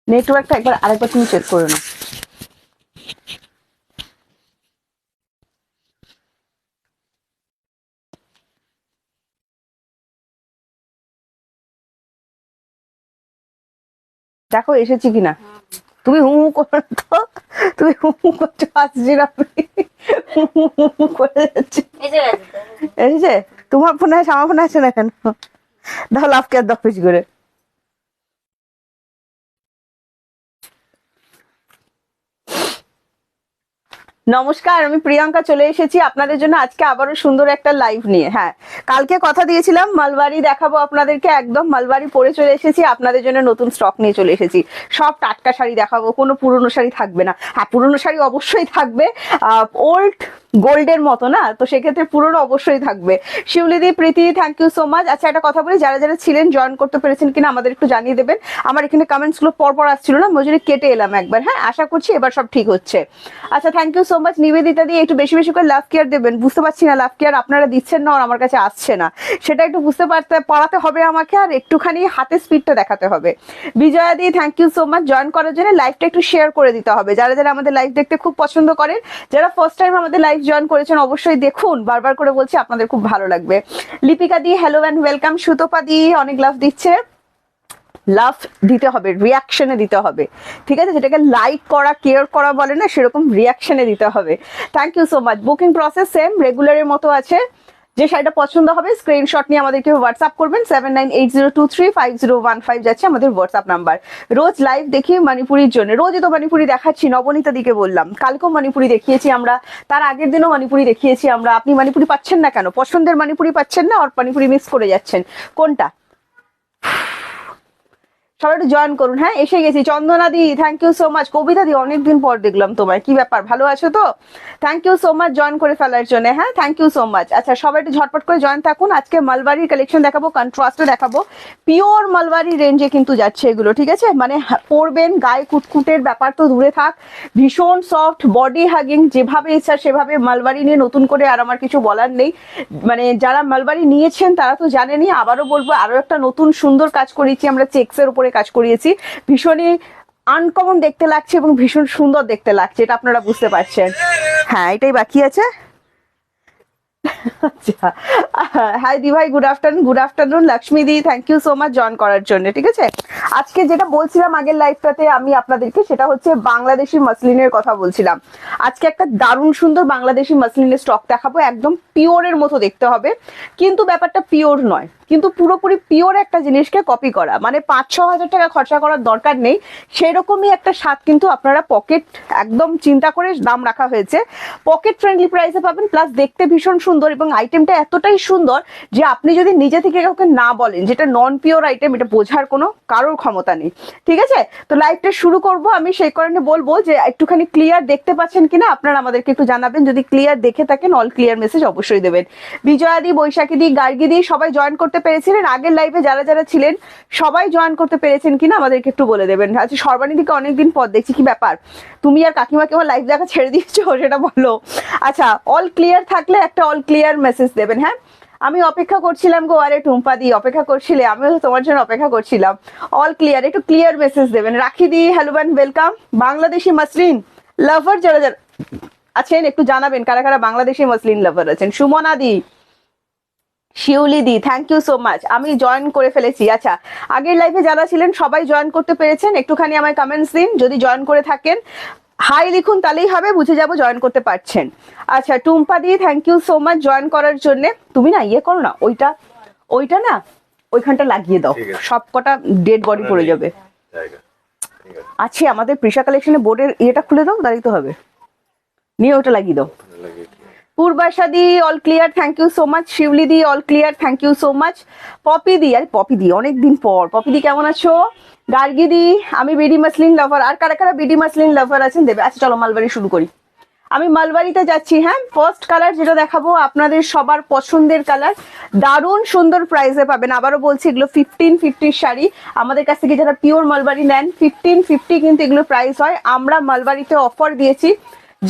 নেটওয়ার্কটা একবার আরেকবার তুমি চেক করে নাও। দেখো এসেছি কিনা। তুমি হু হু করো তো, তুমি হু হু করছো, আসছি না হু করে যাচ্ছে। এসেছে তোমার ফোনে আছে, আমার ফোনে আছে না কেন? দাও লাভ কে দাও বেশি করে। নমস্কার, আমি প্রিয়াঙ্কা চলে এসেছি আপনাদের জন্য আজকে আবারও সুন্দর একটা লাইভ নিয়ে। হ্যাঁ, কালকে কথা দিয়েছিলাম মালবাড়ি দেখাবো আপনাদেরকে, একদম মালবাড়ি পরে চলে এসেছি আপনাদের জন্য, নতুন স্টক নিয়ে চলে এসেছি। সব টাটকা শাড়ি দেখাবো, কোনো পুরনো শাড়ি থাকবে না। হ্যাঁ, পুরনো শাড়ি অবশ্যই থাকবে, ওল্ড গোল্ডের মতো না, তো সেক্ষেত্রে পুরনো অবশ্যই থাকবে। শিউলিদি, প্রীতি, থ্যাংক ইউ সো মাচ। আচ্ছা, একটা কথা বলি, যারা যারা ছিলেন জয়েন করতে পেরেছেন কিনা আমাদের একটু জানিয়ে দেবেন। আমার এখানে কমেন্টস গুলো পরপর আসছিল না, ওই জন্য কেটে এলাম একবার। হ্যাঁ, আশা করছি এবার সব ঠিক হচ্ছে। আচ্ছা, thank you so much. Nivedita দিয়ে একটু বেশি বেশি করে লাভ কেয়ার দেবেন। বুঝতে পারছি না লাভ কেয়ার আপনারা দিচ্ছেন না আর আমার কাছে আসছে না, সেটা একটু বুঝতে পারাতে হবে আমাকে, আর একটুখানি হাতে স্পিডটা দেখাতে হবে। Bijoya di, thank you so much join করার জন্য। লাইভটা একটু শেয়ার করে দিতে হবে যারা যারা আমাদের লাইভ দেখতে খুব পছন্দ করেন। যারা ফার্স্ট টাইম আমাদের লাইভ জয়েন করেছেন অবশ্যই দেখুন, বারবার করে বলছি আপনাদের খুব ভালো লাগবে। লিপিকা দি, হ্যালো অ্যান্ড ওয়েলকাম। সুতপা দি অনেক লাভ দিচ্ছে। লাভ দিতে হবে, রিয়াকশনে দিতে হবে, ঠিক আছে? যেটাকে লাইক করা, কেয়ার করা বলে না, সেরকম রিয়াকশনে দিতে হবে। Thank you so much. Booking process same রেগুলারের মতো আছে। যে শাড়িটা পছন্দ হবে স্ক্রিনশট নিয়ে আমাদেরকে হোয়াটসঅ্যাপ করবেন। 7980235015 যাচ্ছে আমাদের হোয়াটসঅ্যাপ নাম্বার। রোজ লাইভ দেখি মণিপুরির জন্য, রোজই তো মণিপুরি দেখাচ্ছি। নবনীতা দিকে বললাম, কালকেও মণিপুরি দেখিয়েছি আমরা, তার আগের দিনও মণিপুরি দেখিয়েছি আমরা। আপনি মণিপুরি পাচ্ছেন না কেন? পছন্দের মণিপুরি পাচ্ছেন না, আর মণিপুরি মিস করে যাচ্ছেন কোনটা? সবাই একটু জয়েন করুন। হ্যাঁ, এসে গেছি। চন্দনা দি, thank you so much. Kabita দি, অনেকদিন পর দেখলাম তোমায়, কি ব্যাপার, ভালো আছো তো? Thank you so much join করে ফেলার জন্য। হ্যাঁ, থ্যাংক ইউ সো মাচ। আচ্ছা, সবাই একটু ঝটপট করে জয়েন থাকুন। আজকে মালবাড়ির কালেকশন দেখাবো, কন্ট্রাস্টে দেখাবো, পিওর মালবাড়ি রেঞ্জে কিন্তু যাচ্ছে এগুলো, ঠিক আছে? মানে পরবেন, গায়ে কুটকুটের ব্যাপার তো দূরে থাক, ভীষণ সফট, বডি হাগিং, যেভাবে ইচ্ছা সেভাবে। মালবাড়ি নিয়ে নতুন করে আর আমার কিছু বলার নেই, মানে যারা মালবাড়ি নিয়েছেন তারা তো জানেনই। আবারও বলবো, আরো একটা নতুন সুন্দর কাজ করিয়েছি আমরা, চেক্সের উপরে কাজ করিয়েছি, ভীষণই আনকমন দেখতে লাগছে এবং ভীষণ সুন্দর দেখতে লাগছে, এটা আপনারা বুঝতে পারছেন। হ্যাঁ, এটাই বাকি আছে। আচ্ছা, হাই দি ভাই, good afternoon. Good afternoon Lakshmi দি, thank you so much join করার জন্য, ঠিক আছে? আজকে যেটা বলছিলাম আগের লাইভটাতে আমি আপনাদেরকে, সেটা হচ্ছে বাংলাদেশি মাসলিনের কথা বলছিলাম। আজকে একটা দারুণ সুন্দর বাংলাদেশি মাসলিনের স্টক দেখাবো, একদম পিওরের মতো দেখতে হবে, কিন্তু ব্যাপারটা পিওর নয়, কিন্তু পুরোপুরি পিওর একটা জিনিসকে কপি করা, মানে 5-6 হাজার টাকা খরচা করার দরকার নেই, সেরকমই একটা স্বাদ কিন্তু আপনারা পকেট একদম চিন্তা করে দাম রাখা হয়েছে, পকেট ফ্রেন্ডলি প্রাইসে পাবেন, প্লাস দেখতে ভীষণ সুন্দর এবং আইটেমটা এতটাই সুন্দর যে আপনি যদি নিজে থেকে কাউকে না বলেন যেটা নন পিওর আইটেম, এটা বোঝার কোনো কারোর ক্ষমতা নেই, ঠিক আছে? তো লাইভটা শুরু করব, আমি সেই কারণে বলবো যে একটুখানি ক্লিয়ার দেখতে পাচ্ছেন কিনা আপনারা আমাদেরকে একটু জানাবেন। যদি ক্লিয়ার দেখে থাকেন অল ক্লিয়ার মেসেজ অবশ্যই দেবেন। বিজয়া দি, বৈশাখী দি, গার্গী দি সবাই জয়েন করতে পেরেছিলেন আগের লাইভে? যারা যারা ছিলেন সবাই জয়েন করতে পেরেছেন কিনা আমাদেরকে একটু বলে দেবেন। আচ্ছা, সর্বাণী দিকে অনেকদিন পর দেখছি, কি ব্যাপার, তুমি আর কাকিমাকে আমার লাইভ দেখা ছেড়ে দিয়েছো সেটা বলো। আচ্ছা, অল ক্লিয়ার থাকলে একটা অল ক্লিয়ার মেসেজ দেবেন। হ্যাঁ, আমি অপেক্ষা করছিলাম গো, আরে টুম্পা দি অপেক্ষা করছিলে, আমিও তো তোমার জন্য অপেক্ষা করছিলাম। অল ক্লিয়ার, একটু ক্লিয়ার মেসেজ দেবেন। Rakhi di, hello and welcome. Bangladeshi muslin lover যারা যারা আছেন একটু জানাবেন কারা কারা বাংলাদেশি মাসলিন লাভার আছেন। সুমনা দি, শিউলি দি, থ্যাংক ইউ সো মাচ, আমি জয়েন করে ফেলেছি। আচ্ছা, আগের লাইভে যারা ছিলেন সবাই জয়েন করতে পেরেছেন? একটুখানি আমায় কমেন্টস দিন যদি জয়েন করে থাকেন, হাই লিখুন, তাহলেই হবে, বুঝে যাবো জয়েন করতে পারছেন। আচ্ছা, Tumpa di, thank you so much join করার জন্য। তুমি না ইয়ে করো না, ওইটা না ওইখানটা লাগিয়ে দাও, সব কটা ডেড বডি পড়ে যাবে। আছে আমাদের প্রিশা কালেকশনে বোর্ডের ইয়েটা খুলে দাও, দাঁড়িয়ে তো হবে, নিয়ে ওটা লাগিয়ে দাও। Purbasha di, all clear, thank you so much. Shiuli di, all clear, thank you so much. Popy di, আরে পপি দি অনেকদিন পর, পপি দি কেমন আছো? গার্গী দি, আমি বিডি মাসলিন লাভার। আর কারা কারা বিডি মাসলিন লাভার আছেন দেবে। আচ্ছা চলো মালবাড়ি শুরু করি, আমি মালবাড়িতে যাচ্ছি। হ্যাঁ, ফার্স্ট কালার যেটা দেখাবো আপনাদের সবার পছন্দের কালার, দারুণ সুন্দর প্রাইসে পাবেন। আবারও বলছি, এগুলো 1550 শাড়ি, আমাদের কাছ থেকে যারা পিওর মালবাড়ি নেন 1550 কিন্তু এগুলো প্রাইস হয়। আমরা মালবাড়িতে অফার দিয়েছি,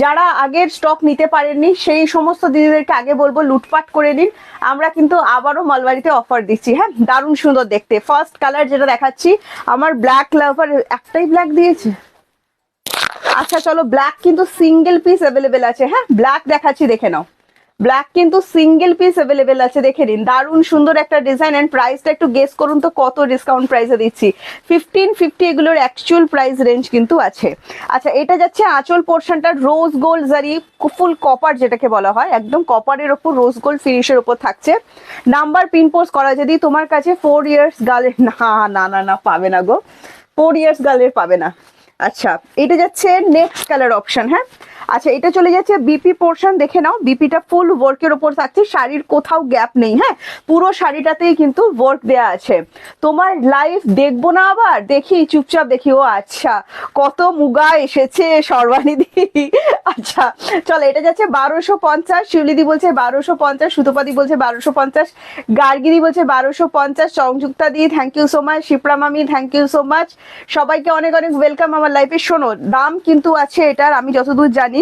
যারা আগের স্টক নিতে পারেননি সেই সমস্ত দিদিদেরকে আগে বলবো লুটপাট করে নিন, আমরা কিন্তু আবারও মালবাড়িতে অফার দিচ্ছি। হ্যাঁ, দারুণ সুন্দর দেখতে। ফার্স্ট কালার যেটা দেখাচ্ছি, আমার ব্ল্যাক লাভার, একটাই ব্ল্যাক দিয়েছে। আচ্ছা চলো, ব্ল্যাক কিন্তু সিঙ্গেল পিস অ্যাভেলেবেল আছে। হ্যাঁ, ব্ল্যাক দেখাচ্ছি, দেখে নাও। ব্ল্যাক কিন্তু সিঙ্গেল পিস অ্যাভেলেবেল আছে, দেখে নিন। দারুণ সুন্দর একটা ডিজাইন। এন্ড প্রাইসটা একটু গেস করুন তো কত ডিসকাউন্ট প্রাইসে দিচ্ছি। 1550 এগুলোর অ্যাকচুয়াল প্রাইস রেঞ্জ কিন্তু আছে। আচ্ছা, এটা যাচ্ছে আঁচল পোর্শনটা রোজ গোল্ড জারি, ফুল কপার যেটাকে বলা হয়, একদম কপারের ওপর রোজ গোল্ড ফিনিশের ওপর থাকছে। নাম্বার পিন পোস্ট করা, যদি তোমার কাছে 4 ইয়ার্স গার্লের, না না না না পাবে না গো, 4 ইয়ার্স গার্লের পাবে না। আচ্ছা, এটা যাচ্ছে নেক্সট কালার অপশন। হ্যাঁ, আচ্ছা এটা চলে যাচ্ছে বিপি পোর্শন, দেখে নাও। বিপিটা ফুল ওয়ার্কের ওপর থাকছে, শাড়ির কোথাও গ্যাপ নেই। হ্যাঁ, পুরো শাড়িটাতেই কিন্তু ওয়ার্ক দেয়া আছে। তোমার লাইভ দেখবো না, আবার দেখি, চুপচাপ দেখি। ও আচ্ছা, কত মুগা এসেছে সর্বানিধি। আচ্ছা চলো, এটা যাচ্ছে 1250। শিউলিদি বলছে 1250, সুতোপাদি বলছে 1250, গার্গিরি বলছে 1250, Sanjukta di thank you so much, Shipra মামি থ্যাংক ইউ সো মাচ, সবাইকে অনেক অনেক ওয়েলকাম আমার লাইফে। শোনো, দাম কিন্তু আছে এটার, আমি যতদূর জানি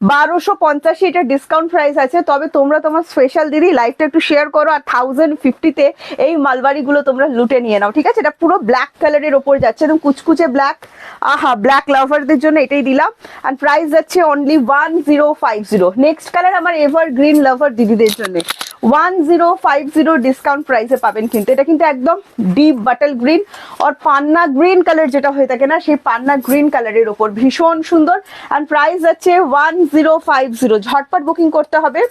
1250 এটা ডিসকাউন্ট প্রাইস আছে। তবে তোমরা তোমার স্পেশাল দিদি লাইভটা একটু শেয়ার করো, আর 1050-তে এই মালবাড়ি গুলো তোমরা লুটে নিয়ে নাও, ঠিক আছে? এটা পুরো ব্ল্যাক কালারের ওপর যাচ্ছে, একদম কুচকুচে ব্ল্যাক। আহা, ব্ল্যাক লাভারদের জন্য এটাই দিলাম। আর প্রাইস যাচ্ছে অনলি 1050। নেক্সট কালার আমার এভার গ্রিন লাভার দিদিদের জন্য 1050 ডিসকাউন্ট প্রাইসে পাবেন। কিন্তু এটা কিন্তু একদম ডিপ বাটল গ্রিন আর পান্না গ্রিন কালার যেটা হয়ে থাকে না, সেই পান্না গ্রিন কালারের ওপর ভীষণ সুন্দর। আর প্রাইস যাচ্ছে 1050। ঝটপট বুকিং করতে হবে,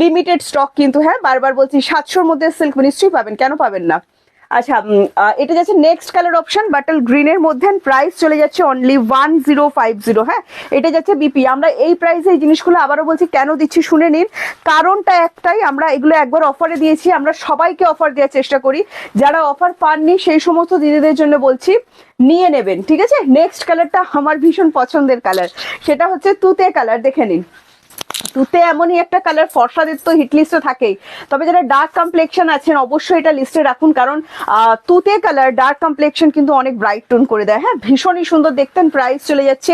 লিমিটেড স্টক কিন্তু। হ্যাঁ, বারবার বলছি 700-র মধ্যে সিল্ক নিশ্চয়ই পাবেন, কেন পাবেন না। আচ্ছা, এটা যাচ্ছে নেক্সট কালার অপশন বাটল গ্রিনের মধ্যে। প্রাইস চলে যাচ্ছে অনলি 1050। হ্যাঁ, এটা যাচ্ছে বিপি। আমরা এই প্রাইসে এই জিনিসগুলো আবারও বলছি কেন দিচ্ছি শুনে নিন। কারণটা একটাই, আমরা এগুলো একবার অফারে দিয়েছি, আমরা সবাইকে অফার দেওয়ার চেষ্টা করি। যারা অফার পাননি সেই সমস্ত দিদিদের জন্য বলছি নিয়ে নেবেন, ঠিক আছে? নেক্সট কালারটা আমার ভীষণ পছন্দের কালার, সেটা হচ্ছে তুতে কালার। দেখে নিন, তুতে এমনই একটা কালার, ফর্সাদের তো হিট লিস্টে থাকেই, তবে যারা ডার্ক কমপ্লেকশন আছেন অবশ্যই এটা লিস্টে রাখুন, কারণ তুতে কালার ডার্ক কমপ্লেকশন কিন্তু অনেক ব্রাইট টোন করে দেয়। হ্যাঁ, ভীষণই সুন্দর দেখতেন। প্রাইস চলে যাচ্ছে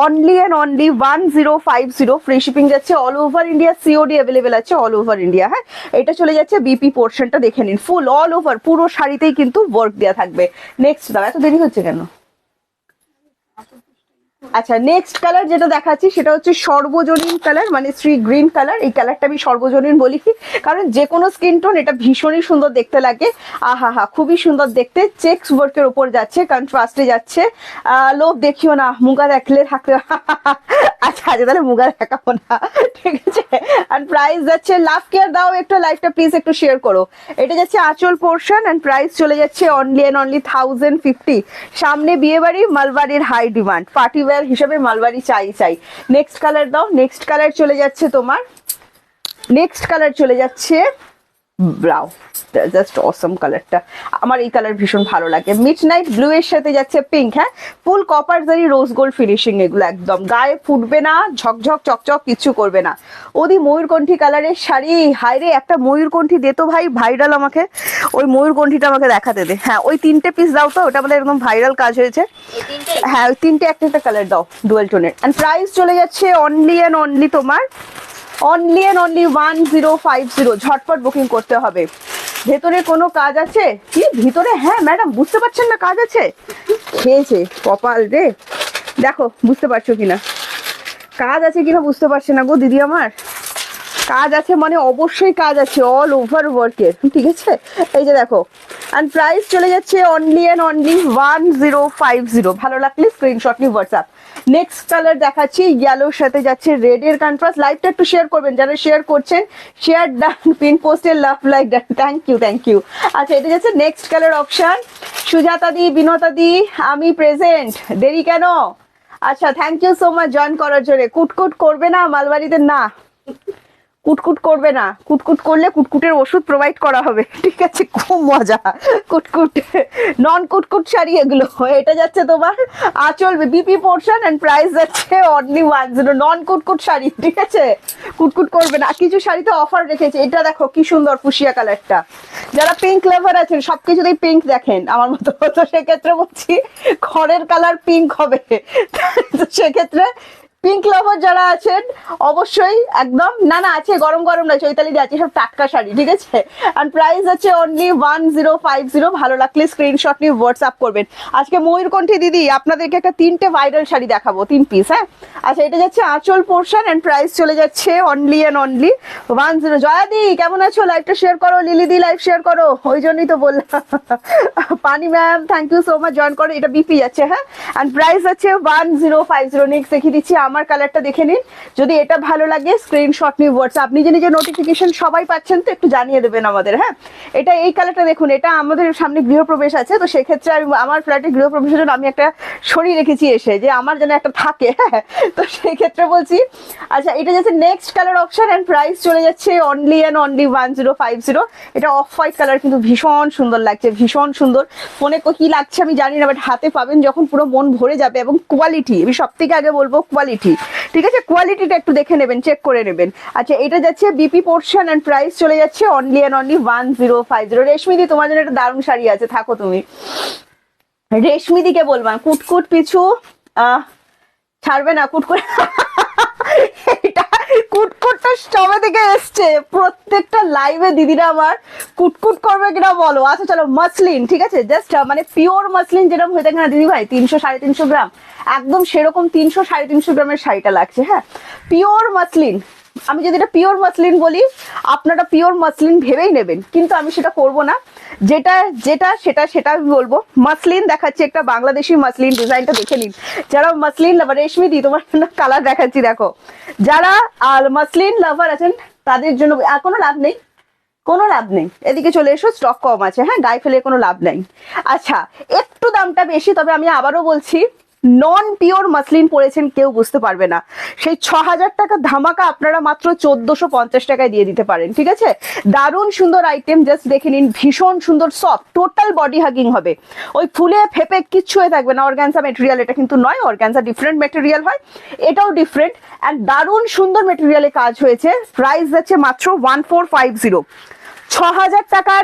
only and only 1050। Free shipping যাচ্ছে all over India, COD available আছে অল ওভার ইন্ডিয়া। হ্যাঁ, এটা চলে যাচ্ছে বিপি পোর্শনটা, দেখে নিন ফুল অল ওভার পুরো শাড়িতেই কিন্তু ওয়ার্ক দেওয়া থাকবে। নেক্সট দাও, এত দেরি হচ্ছে কেন? আচ্ছা, নেক্সট কালার যেটা দেখাচ্ছি সেটা হচ্ছে সর্বজনীন কালার, মানে শ্রী গ্রিন কালার। এই কালারটা আমি সর্বজনীন বলি কারণ যে কোনো স্কিন টোন এটা ভীষণই সুন্দর দেখতে লাগে। আহা হা, খুবই সুন্দর দেখতে। চেক্স ওয়ার্কের উপর যাচ্ছে, কন্ট্রাস্টে যাচ্ছে। লোভ দেখিও না, মুগা দেখলে থাকতে। আচ্ছা আচ্ছা, তাহলে মুগা দেখাবো না, ঠিক আছে? আর প্রাইস যাচ্ছে, লাভ কেয়ার দাও একটু, লাইফটা প্লিজ একটু শেয়ার করো। এটা যাচ্ছে আঁচল পোর্শন অ্যান্ড প্রাইস চলে যাচ্ছে অনলি অ্যান্ড অনলি 1050। সামনে বিয়ে বাড়ি, মালবাড়ির হাই ডিমান্ড, পার্টি ওয়্যার হিসেবে মালবাড়ি চাই চাই। নেক্সট কালার দাও। নেক্সট কালার চলে যাচ্ছে তোমার, নেক্সট কালার চলে যাচ্ছে ব্রাউ, জাস্ট অসম কালারটা। আমার এই কালার ভীষণ ভালো লাগে। মিড নাইট ব্লু এর সাথে যাচ্ছে পিঙ্ক। হ্যাঁ, ফুল কপার জারি রোজ গোল্ড ফিনিশিং, এগুলো একদম গায়ে ফুটবে না, ঝকঝক চকচক কিচ্ছু করবে না। ওদি ময়ূরকণ্ঠী কালারের শাড়ি, হায়রে একটা ময়ূরকণ্ঠী দে তো ভাই, ভাইরাল আমাকে ওই ময়ূরকণ্ঠীটা আমাকে দেখাতে দে। হ্যাঁ, ওই 3টে পিস দাও তো, ওটা আমাদের একদম ভাইরাল কাজ হয়েছে। হ্যাঁ, ওই 3টে একটা একটা কালার দাও, ডুয়েল টোনের। এন্ড প্রাইস চলে যাচ্ছে অনলি অ্যান্ড অনলি তোমার অনলি অ্যান্ড অনলি 1050। ঝটপট বুকিং করতে হবে। ভেতরে কোনো কাজ আছে কি ভিতরে? হ্যাঁ ম্যাডাম, বুঝতে পারছেন না কাজ আছে? খেয়েছে কপাল রে, দেখো বুঝতে পারছো কিনা, কাজ আছে কিনা বুঝতে পারছে না গো দিদি আমার। কাজ আছে মানে অবশ্যই কাজ আছে, অল ওভার ওয়ার্কের, ঠিক আছে? এই যে দেখো। অ্যান্ড প্রাইস চলে যাচ্ছে অনলি অ্যান্ড অনলি 1050। ভালো লাগলে স্ক্রিনশট নিয়ে হোয়াটসঅ্যাপ। নেক্সট কালার দেখাচ্ছি, ইয়েলোর সাথে যাচ্ছে রেড এর কন্ট্রাস্ট। লাইভটা একটু শেয়ার করবেন, যারা শেয়ার করছেন শেয়ার ডান, পিন পোস্টে love like done, thank you thank you. আচ্ছা, এটা যাচ্ছে নেক্সট কালার অপশন। সুজাতা দি, বিনতা দি, আমি প্রেজেন্ট, দেরি কেন? আচ্ছা, thank you so much join করার জন্য। কুটকুট করবে না মালবাড়িতে? না, কুটকুট করবে না। কুটকুট করলে কুটকুটের ওষুধ প্রোভাইড করা হবে, ঠিক আছে? খুব মজা। কুটকুট নন কুটকুট শাড়ি এগুলো। এটা যাচ্ছে তোমার আঁচল বিপি পোর্শন এন্ড প্রাইস যাচ্ছে অনলি 10। নন কুটকুট শাড়ি, ঠিক আছে? কুটকুট করবে না। কিছু শাড়িতে অফার রেখেছে, এটা দেখো কি সুন্দর ফুসিয়া কালারটা। যারা পিঙ্ক লাভার আছেন সবকিছুতেই পিঙ্ক দেখেন আমার মতো, তো সেক্ষেত্রে বলছি খড়ের কালার পিঙ্ক হবে, তো সেক্ষেত্রে পিঙ্ক লাভার যারা আছেন অবশ্যই একদম, না না আছে, গরম গরম না চৈতালি আছে, সব টাটকা শাড়ি, ঠিক আছে। আর প্রাইস আছে অনলি 1050। ভালো লাগলে স্ক্রিনশট নিয়ে হোয়াটসঅ্যাপ করবেন। আজকে ময়ূরকণ্ঠী দিদি আপনাদেরকে একটা 3টে ভাইরাল শাড়ি দেখাবো, 3 পিস। হ্যাঁ আচ্ছা, এটা যাচ্ছে আঁচল পোর্শন এন্ড প্রাইস চলে যাচ্ছে অনলি এন্ড অনলি 10। জয়াদি কেমন আছো? লাইভটা শেয়ার করো, লিলি দি লাইভ শেয়ার করো, ওই জন্যই তো বললাম। Pani ma'am thank you so much join করো। এটা বিপি যাচ্ছে, হ্যাঁ এন্ড প্রাইস আছে 1050। নেক্সট দেখিয়ে দিচ্ছি, আমার কালারটা দেখে নিন, যদি এটা ভালো লাগে স্ক্রিনশট নিয়ে হোয়াটসঅ্যাপ, আপনি যে নিজের নোটিফিকেশন সবাই পাচ্ছেন তো একটু জানিয়ে দেবেন আমাদের। হ্যাঁ এটা এই কালারটা দেখুন, এটা আমাদের সামনে গৃহপ্রবেশ আছে, তো সেক্ষেত্রে আমি আমার ফ্ল্যাটে গৃহপ্রবেশের জন্য আমি একটা সরিয়ে রেখেছি এসে, যে আমার যেন একটা থাকে। হ্যাঁ তো সেই ক্ষেত্রে বলছি। আচ্ছা এটা যাচ্ছে next colour option and price চলে যাচ্ছে অনলি এন্ড অনলি 1050। এটা অফ হোয়াইট কালার, কিন্তু ভীষণ সুন্দর লাগছে, ভীষণ সুন্দর। ফোনে কি লাগছে আমি জানি না, বাট হাতে পাবেন যখন পুরো মন ভরে যাবে। এবং কোয়ালিটি, আমি সব থেকে আগে বলবো কোয়ালিটি, ঠিক আছে, কোয়ালিটিটা একটু দেখে নেবেন, চেক করে নেবেন। আচ্ছা এটা যাচ্ছে বিপি পোর্শন এন্ড প্রাইস চলে যাচ্ছে অনলি এন্ড অনলি 1050। রেশমিদি তোমার জন্য একটা দারুণ শাড়ি আছে, থাকো তুমি। রেশমিদিকে বলবা কুটকুট পিছু ছাড়বে না, কুটকুট। এটা কুটকুটটা সবে থেকে এসছে, প্রত্যেকটা লাইভে দিদিরা আমার কুটকুট করবে কিনা বলো। আচ্ছা চলো, মাসলিন, ঠিক আছে, জাস্ট মানে পিওর মাসলিন যেরকম হয়ে থাকে না দিদি ভাই, 300-350 গ্রাম, একদম সেরকম 300-350 গ্রামের শাড়িটা লাগছে। হ্যাঁ পিওর মাসলিন, আমি যদি এটা পিওর মাসলিন বলি আপনারা পিওর মাসলিন ভেবেই নেবেন, কিন্তু আমি সেটা করব না। যেটা যেটা সেটা সেটা আমি বলবো। মাসলিন দেখাচ্ছি, একটা বাংলাদেশি মাসলিন, ডিজাইনটা দেখে নিন। যারা মাসলিন লাভার, রেশমি দি তোমার কালার দেখাচ্ছি দেখো, যারা মাসলিন লাভার আছেন তাদের জন্য আর কোনো লাভ নেই, কোনো লাভ নেই, এদিকে চলে এসো, স্টক কম আছে। হ্যাঁ গায়ে ফেলে কোনো লাভ নেই। আচ্ছা একটু দামটা বেশি, তবে আমি আবারও বলছি নন পিওর মাসলিন পরেছেন কেউ বুঝতে পারবে না। সেই 6000 টাকা ধামাকা আপনারা মাত্র 1450 টাকায় দিয়ে দিতে পারেন, ঠিক আছে। দারুণ সুন্দর আইটেম, জাস্ট দেখে নিন, ভীষণ সুন্দর সফট, টোটাল বডি হাগিং হবে, ওই ফুলে ফেপে কিচ্ছু হয়ে থাকবে না। অর্গানজা মেটেরিয়াল এটা কিন্তু নয়, অর্গানজা ডিফারেন্ট মেটেরিয়াল হয়, এটাও ডিফারেন্ট অ্যান্ড দারুণ সুন্দর মেটেরিয়ালে কাজ হয়েছে। প্রাইস যাচ্ছে মাত্র 1450। 6000 টাকার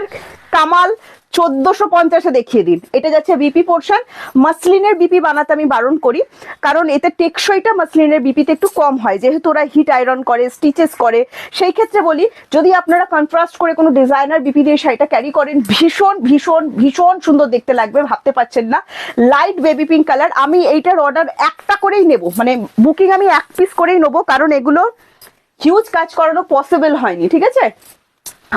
কামাল 1450-এ দেখিয়ে দিন। এটা যাচ্ছে বিপি পোর্শন। মাসলিনের বিপি বানাতে আমি বারণ করি, কারণ এতে টেকসইটা মাসলিনের বিপিতে একটু কম হয়, যেহেতু ওরা হিট আয়রন করে, স্টিচেস করে। সেই ক্ষেত্রে বলি, যদি আপনারা কন্ট্রাস্ট করে কোনো ডিজাইনার বিপি দিয়ে শাড়িটা ক্যারি করেন, ভীষণ ভীষণ ভীষণ সুন্দর দেখতে লাগবে, ভাবতে পারছেন না। লাইট বেবি পিঙ্ক কালার, আমি এইটার অর্ডার একটা করেই নেব, মানে বুকিং আমি 1 পিস করেই নেবো, কারণ এগুলো হিউজ কাজ করানো পসিবল হয়নি, ঠিক আছে।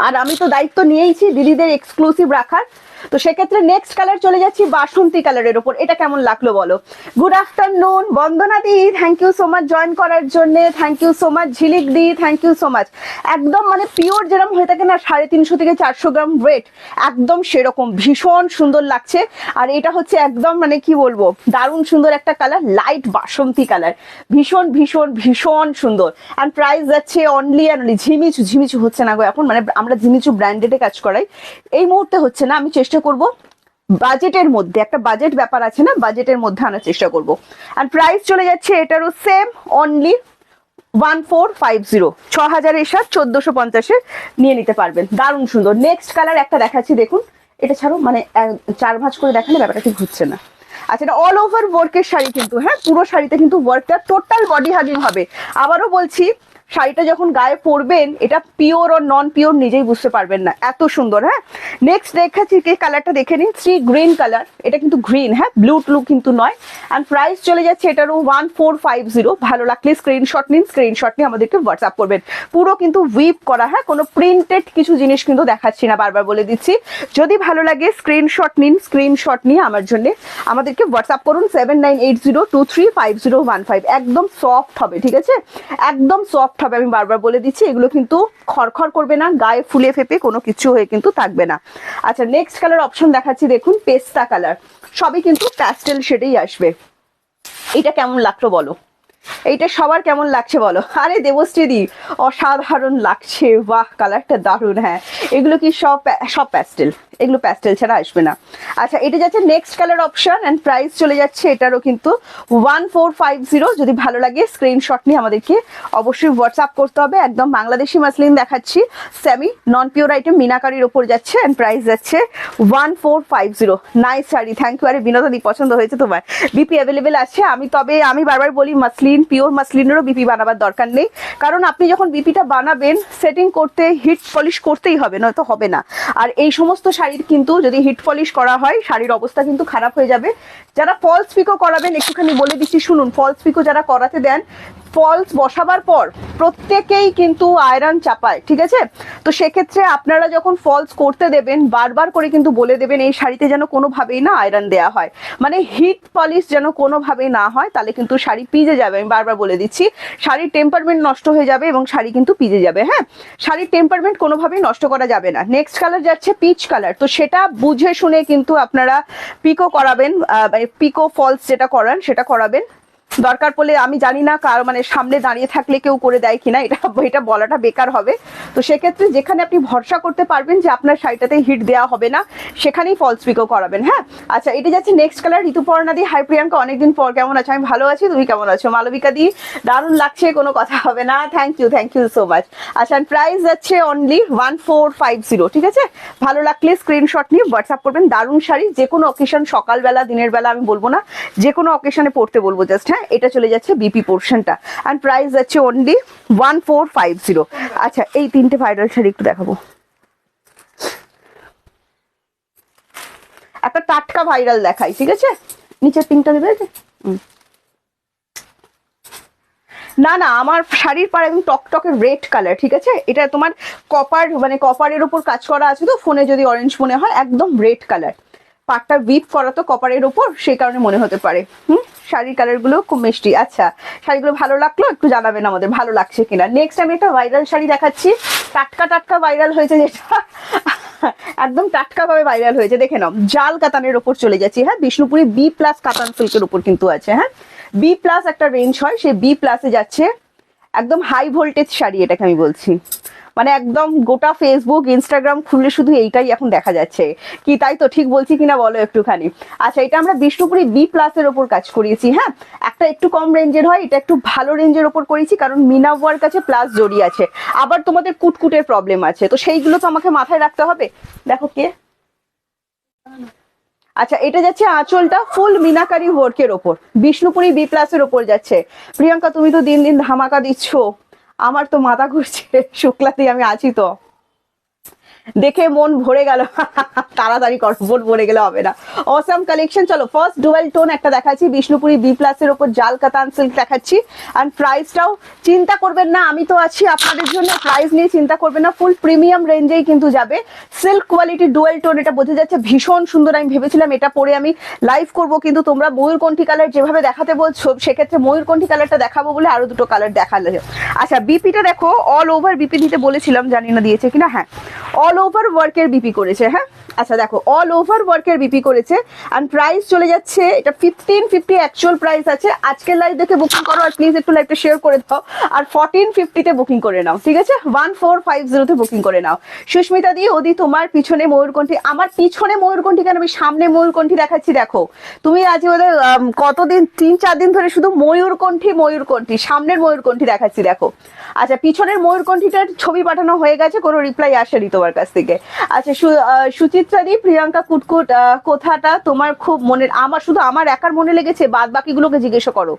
আর আমি তো দায়িত্ব নিয়েইছি দিদিদের এক্সক্লুসিভ রাখার, তো সেক্ষেত্রে নেক্সট কালার চলে যাচ্ছি বাসন্তী কালারের ওপর। এটা কেমন লাগলো বলো? গুড আফটারনুন বন্দনা দি, thank you so much join করার জন্য, thank you so much Jhilik দি, থ্যাংক ইউ সো মাচ। একদম মানে পিওর যেরকম হয়ে থাকে না 350 থেকে 400 গ্রাম ওয়েট, একদম সেরকম ভীষণ সুন্দর লাগছে। আর এটা হচ্ছে একদম মানে কি বলবো, দারুণ সুন্দর একটা কালার, লাইট বাসন্তী কালার, ভীষণ ভীষণ ভীষণ সুন্দর। অ্যান্ড প্রাইস যাচ্ছে অনলি অ্যান্ড অনলি, ঝিমিচু ঝিমিচু হচ্ছে না গো এখন, মানে আমরা ঝিমিচু ব্র্যান্ডেডে কাজ করাই, এই মুহূর্তে হচ্ছে না। আমি চেষ্টা করব বাজেটের মধ্যে, একটা বাজেট ব্যাপার আছে না, বাজেটের মধ্যে আনার চেষ্টা করব। আর প্রাইস চলে যাচ্ছে এটারও সেম অনলি 1450। 6000 এর সাথে 1450-এ নিয়ে নিতে পারবেন, দারুণ সুন্দর। নেক্সট কালার একটা দেখাচ্ছি দেখুন, এটা ছাড়ো, মানে 4 ভাঁজ করে দেখালে ব্যাপারটা ঠিক হচ্ছে না। আচ্ছা এটা অল ওভার ওয়ার্কের শাড়ি কিন্তু, হ্যাঁ পুরো শাড়িতে কিন্তু ওয়ার্কটা টোটাল বডি হাগিং হবে। আবারও বলছি, শাড়িটা যখন গায়ে পরবেন এটা পিওর ও নন পিওর নিজেই বুঝতে পারবেন না, এত সুন্দর। হ্যাঁ নেক্সট দেখাচ্ছি, কি কালারটা দেখে নিন, সি গ্রিন কালার, এটা কিন্তু গ্রিন, হ্যাঁ ব্লু ট্লু কিন্তু নয়। অ্যান্ড প্রাইস চলে যাচ্ছে এটারও 1450। ভালো লাগলে স্ক্রিনশট নিন, স্ক্রিনশট নিয়ে আমাদেরকে হোয়াটসঅ্যাপ করবেন। পুরো কিন্তু উইপ করা, হ্যাঁ কোনো প্রিন্টেড কিছু জিনিস কিন্তু দেখাচ্ছি না, বারবার বলে দিচ্ছি। যদি ভালো লাগে স্ক্রিনশট নিন, স্ক্রিনশট নিয়ে আমার জন্য আমাদেরকে হোয়াটসঅ্যাপ করুন 7980235015। একদম সফট হবে, ঠিক আছে, একদম সফট হবে, আমি বারবার বলে দিচ্ছি। এগুলো কিন্তু খড়খড় করবে না, গায়ে ফুলে ফেপে কোনো কিছু হয়ে কিন্তু থাকবে না। আচ্ছা নেক্সট কালার অপশন দেখাচ্ছি দেখুন, পেস্তা কালার, সবই কিন্তু প্যাস্টেল শেডেই আসবে। এটা কেমন লাগলো বলো, এইটা সবার কেমন লাগছে বলো? আরে দেবশ্রীদি অসাধারণ লাগছে, বাহ কালারটা দারুণ। হ্যাঁ এগুলো কি সব প্যাস্টেল, এগুলো প্যাস্টেল ছাড়া আসবে না। আচ্ছা এটা যাচ্ছে next colour option and price চলে যাচ্ছে এটারও কিন্তু 1450। যদি ভালো লাগে স্ক্রিনশট নিয়ে আমাদেরকে অবশ্যই হোয়াটসঅ্যাপ করতে হবে। একদম বাংলাদেশি মাসলিন দেখাচ্ছি, সেমি নন পিওর আইটেম মিনাকারির ওপর যাচ্ছে এন্ড প্রাইস যাচ্ছে 1450। Nice sari, thank you. আরে বিনোদাদি পছন্দ হয়েছে তোমার, বিপি অ্যাভেলেবেল আছে। আমি বারবার বলি মাসলিন, পিওর মাসলিনেরও বিপি বানাবার দরকার নেই, কারণ আপনি যখন বিপিটা বানাবেন সেটিং করতে হিট পলিশ করতেই হবে, নয়তো হবে না। আর এই সমস্ত শাড়ির কিন্তু যদি হিট পলিশ করা হয় শাড়ির অবস্থা কিন্তু খারাপ হয়ে যাবে। যারা ফলস পিকো করাবেন একটুখানি বলে দিচ্ছি শুনুন, ফলস পিকো যারা করাতে দেন ফলস বসাবার পর প্রত্যেকেই কিন্তু আয়রন চাপায়, ঠিক আছে? তো সেক্ষেত্রে আপনারা যখন ফলস করতে দেবেন বারবার করে কিন্তু বলে দেবেন এই শাড়িতে যেন কোনোভাবেই না আয়রন দেওয়া হয়, মানে হিট পলিশ যেন কোনোভাবেই না হয়, তাহলে কিন্তু শাড়ি পিজে যাবে। আমি বারবার বলে দিচ্ছি, শাড়ির টেম্পারমেন্ট নষ্ট হয়ে যাবে এবং শাড়ি কিন্তু পিজে যাবে। হ্যাঁ, শাড়ির টেম্পারমেন্ট কোনোভাবেই নষ্ট করা যাবে না। নেক্সট কালার যাচ্ছে পিচ কালার, তো সেটা বুঝে শুনে কিন্তু আপনারা পিকো করাবেন, পিকো ফলস যেটা করান সেটা করাবেন। দরকার পড়লে আমি জানি না কার মানে সামনে দাঁড়িয়ে থাকলে কেউ করে দেয় কিনা, এটা বলাটা বেকার হবে। তো সেক্ষেত্রে যেখানে আপনি ভরসা করতে পারবেন যে আপনার শাড়িটাতে হিট দেওয়া হবে না সেখানেই ফলস পিকো করাবেন। হ্যাঁ, আচ্ছা এটা যাচ্ছে নেক্সট কালার ঋতুপর্ণা দি। হাই প্রিয়াঙ্কা, অনেকদিন পর, কেমন আছো? আমি ভালো আছি, তুমি কেমন আছো? মালবিকা দি, দারুণ লাগছে, কোনো কথা হবে না, থ্যাংক ইউ সো মাচ। আচ্ছা প্রাইস যাচ্ছে অনলি 1450, ঠিক আছে? ভালো লাগলে স্ক্রিনশট নিয়ে হোয়াটসঅ্যাপ করবেন। দারুণ শাড়ি, যে কোনো অকেশন, সকালবেলা দিনের বেলা আমি বলবো না, যে কোনো অকেশনে পড়তে বলবো জাস্ট। হ্যাঁ, এটা চলে যাচ্ছে বিপি পোর্শনটা এন্ড প্রাইস যাচ্ছে অনলি 1450। আচ্ছা এই তিনটে ভাইরাল শাড়ি একটু দেখাবো, একটা টাটকা ভাইরাল দেখাই, ঠিক আছে? নিচের পিঙ্কটা দেবে না না, আমার শাড়ির পাড় একদম টকটকের রেড কালার, ঠিক আছে? এটা তোমার কপার, মানে কপারের উপর কাজ করা আছে, তো ফোনে যদি অরেঞ্জ মনে হয়, একদম রেড কালার, পাটটা উইপ করা তো কপারের উপর, সেই কারণে মনে হতে পারে। শাড়ির কালার গুলো খুব মিষ্টি। আচ্ছা শাড়িগুলো ভালো লাগলো, একটু জানাবেন আমাদের ভালো লাগছে কিনা। নেক্সট আমি একটা ভাইরাল শাড়ি দেখাচ্ছি, টাটকা ভাইরাল হয়েছে, যেটা একদম টাটকা ভাবে ভাইরাল হয়েছে, দেখে নাও। জাল কাতানের ওপর চলে যাচ্ছি। হ্যাঁ, বিষ্ণুপুরি বি প্লাস কাতান সিল্কের উপর কিন্তু আছে। হ্যাঁ, বি প্লাস একটা রেঞ্জ হয়, সেই বি প্লাসে যাচ্ছে, একদম হাই ভোল্টেজ শাড়ি এটাকে আমি বলছি, মানে একদম গোটা ফেসবুক ইনস্টাগ্রাম খুললে শুধু এইটাই এখন দেখা যাচ্ছে। কি তাই তো ঠিক বলছি কিনা বলো একটুখানি? আচ্ছা এটা আমরা বিষ্ণুপুরি বি প্লাস এর ওপর কাজ করিয়েছি। হ্যাঁ, একটা একটু কম রেঞ্জের হয়, এটা একটু ভালো রেঞ্জের ওপর করেছি, কারণ মিনা ওয়ার্ক আছে প্লাস জড়ি আছে, আবার তোমাদের কুটকুটের প্রবলেম আছে, তো সেইগুলো তো আমাকে মাথায় রাখতে হবে। দেখো কে। আচ্ছা এটা যাচ্ছে আঁচলটা ফুল মিনাকারি ওয়ার্কের ওপর, বিষ্ণুপুরি বি প্লাস এর ওপর যাচ্ছে। প্রিয়াঙ্কা তুমি তো দিন দিন ধামাকা দিচ্ছ, আমার তো মাথা ঘুরছে, শুক্লাতেই আমি আছি তো, দেখে মন ভরে গেল। তাড়াতাড়ি কর, মন ভরে গেলে হবে না। Awesome collection. চলো ফার্স্ট ডুয়েল টোন একটা দেখাচ্ছি, বিষ্ণুপুরি বি প্লাস এর উপর জাল কাতান সিল্ক দেখাচ্ছি। এন্ড প্রাইসটাও চিন্তা করবেন না, আমি তো আছি আপনাদের জন্য, প্রাইস নিয়ে চিন্তা করবেন না, ফুল প্রিমিয়াম রেঞ্জেই কিন্তু যাবে। সিল্ক কোয়ালিটি ডুয়েল টোন, এটা বোঝা যাচ্ছে ভীষণ সুন্দর। আমি ভেবেছিলাম এটা পরে আমি লাইভ করব, কিন্তু তোমরা ময়ূরকণ্ঠী কালার যেভাবে দেখাতে বলছো, সেক্ষেত্রে ময়ূরকণ্ঠী কালারটা দেখাবো বলে আরো দুটো কালার দেখালে। আচ্ছা বিপিটা দেখো, অল ওভার বিপি দিতে বলেছিলাম, জানি না দিয়েছে কিনা। হ্যাঁ, অল ওভার ওয়ার্কের বিপি করেছে। হ্যাঁ আচ্ছা দেখো, অল ওভার ওয়ার্কের বিপি করেছে এন্ড প্রাইস চলে যাচ্ছে, এটা 1550 অ্যাকচুয়াল প্রাইস আছে। আজকের লাইভ দেখে বুকিং করো, আর প্লিজ একটু লাইভটা শেয়ার করে দাও, আর 1450 তে বুকিং করে নাও, ঠিক আছে? 1450 তে বুকিং করে নাও। সুস্মিতা দি, ওদি তোমার পিছনে ময়ূরকণ্ঠী, আমার পিছনে ময়ূরকণ্ঠী কেন, আমি সামনে ময়ূরকণ্ঠী দেখাচ্ছি। দেখো তুমি আজ ওদের কতদিন, 3-4 দিন ধরে শুধু ময়ূরকণ্ঠী সামনের ময়ূরকণ্ঠী দেখাচ্ছি, দেখো। আচ্ছা পিছনের ময়ূরকণ্ঠীটার ছবি পাঠানো হয়ে গেছে, কোনো রিপ্লাই আসেনি তোমার কাছ থেকে। আচ্ছা সুচিত্রা দি, প্রিয়াঙ্কা কুটকুট কথাটা তোমার খুব মনের, আমার শুধু আমার একার মনে লেগেছে, বাদ বাকিগুলোকে জিজ্ঞাসা করো।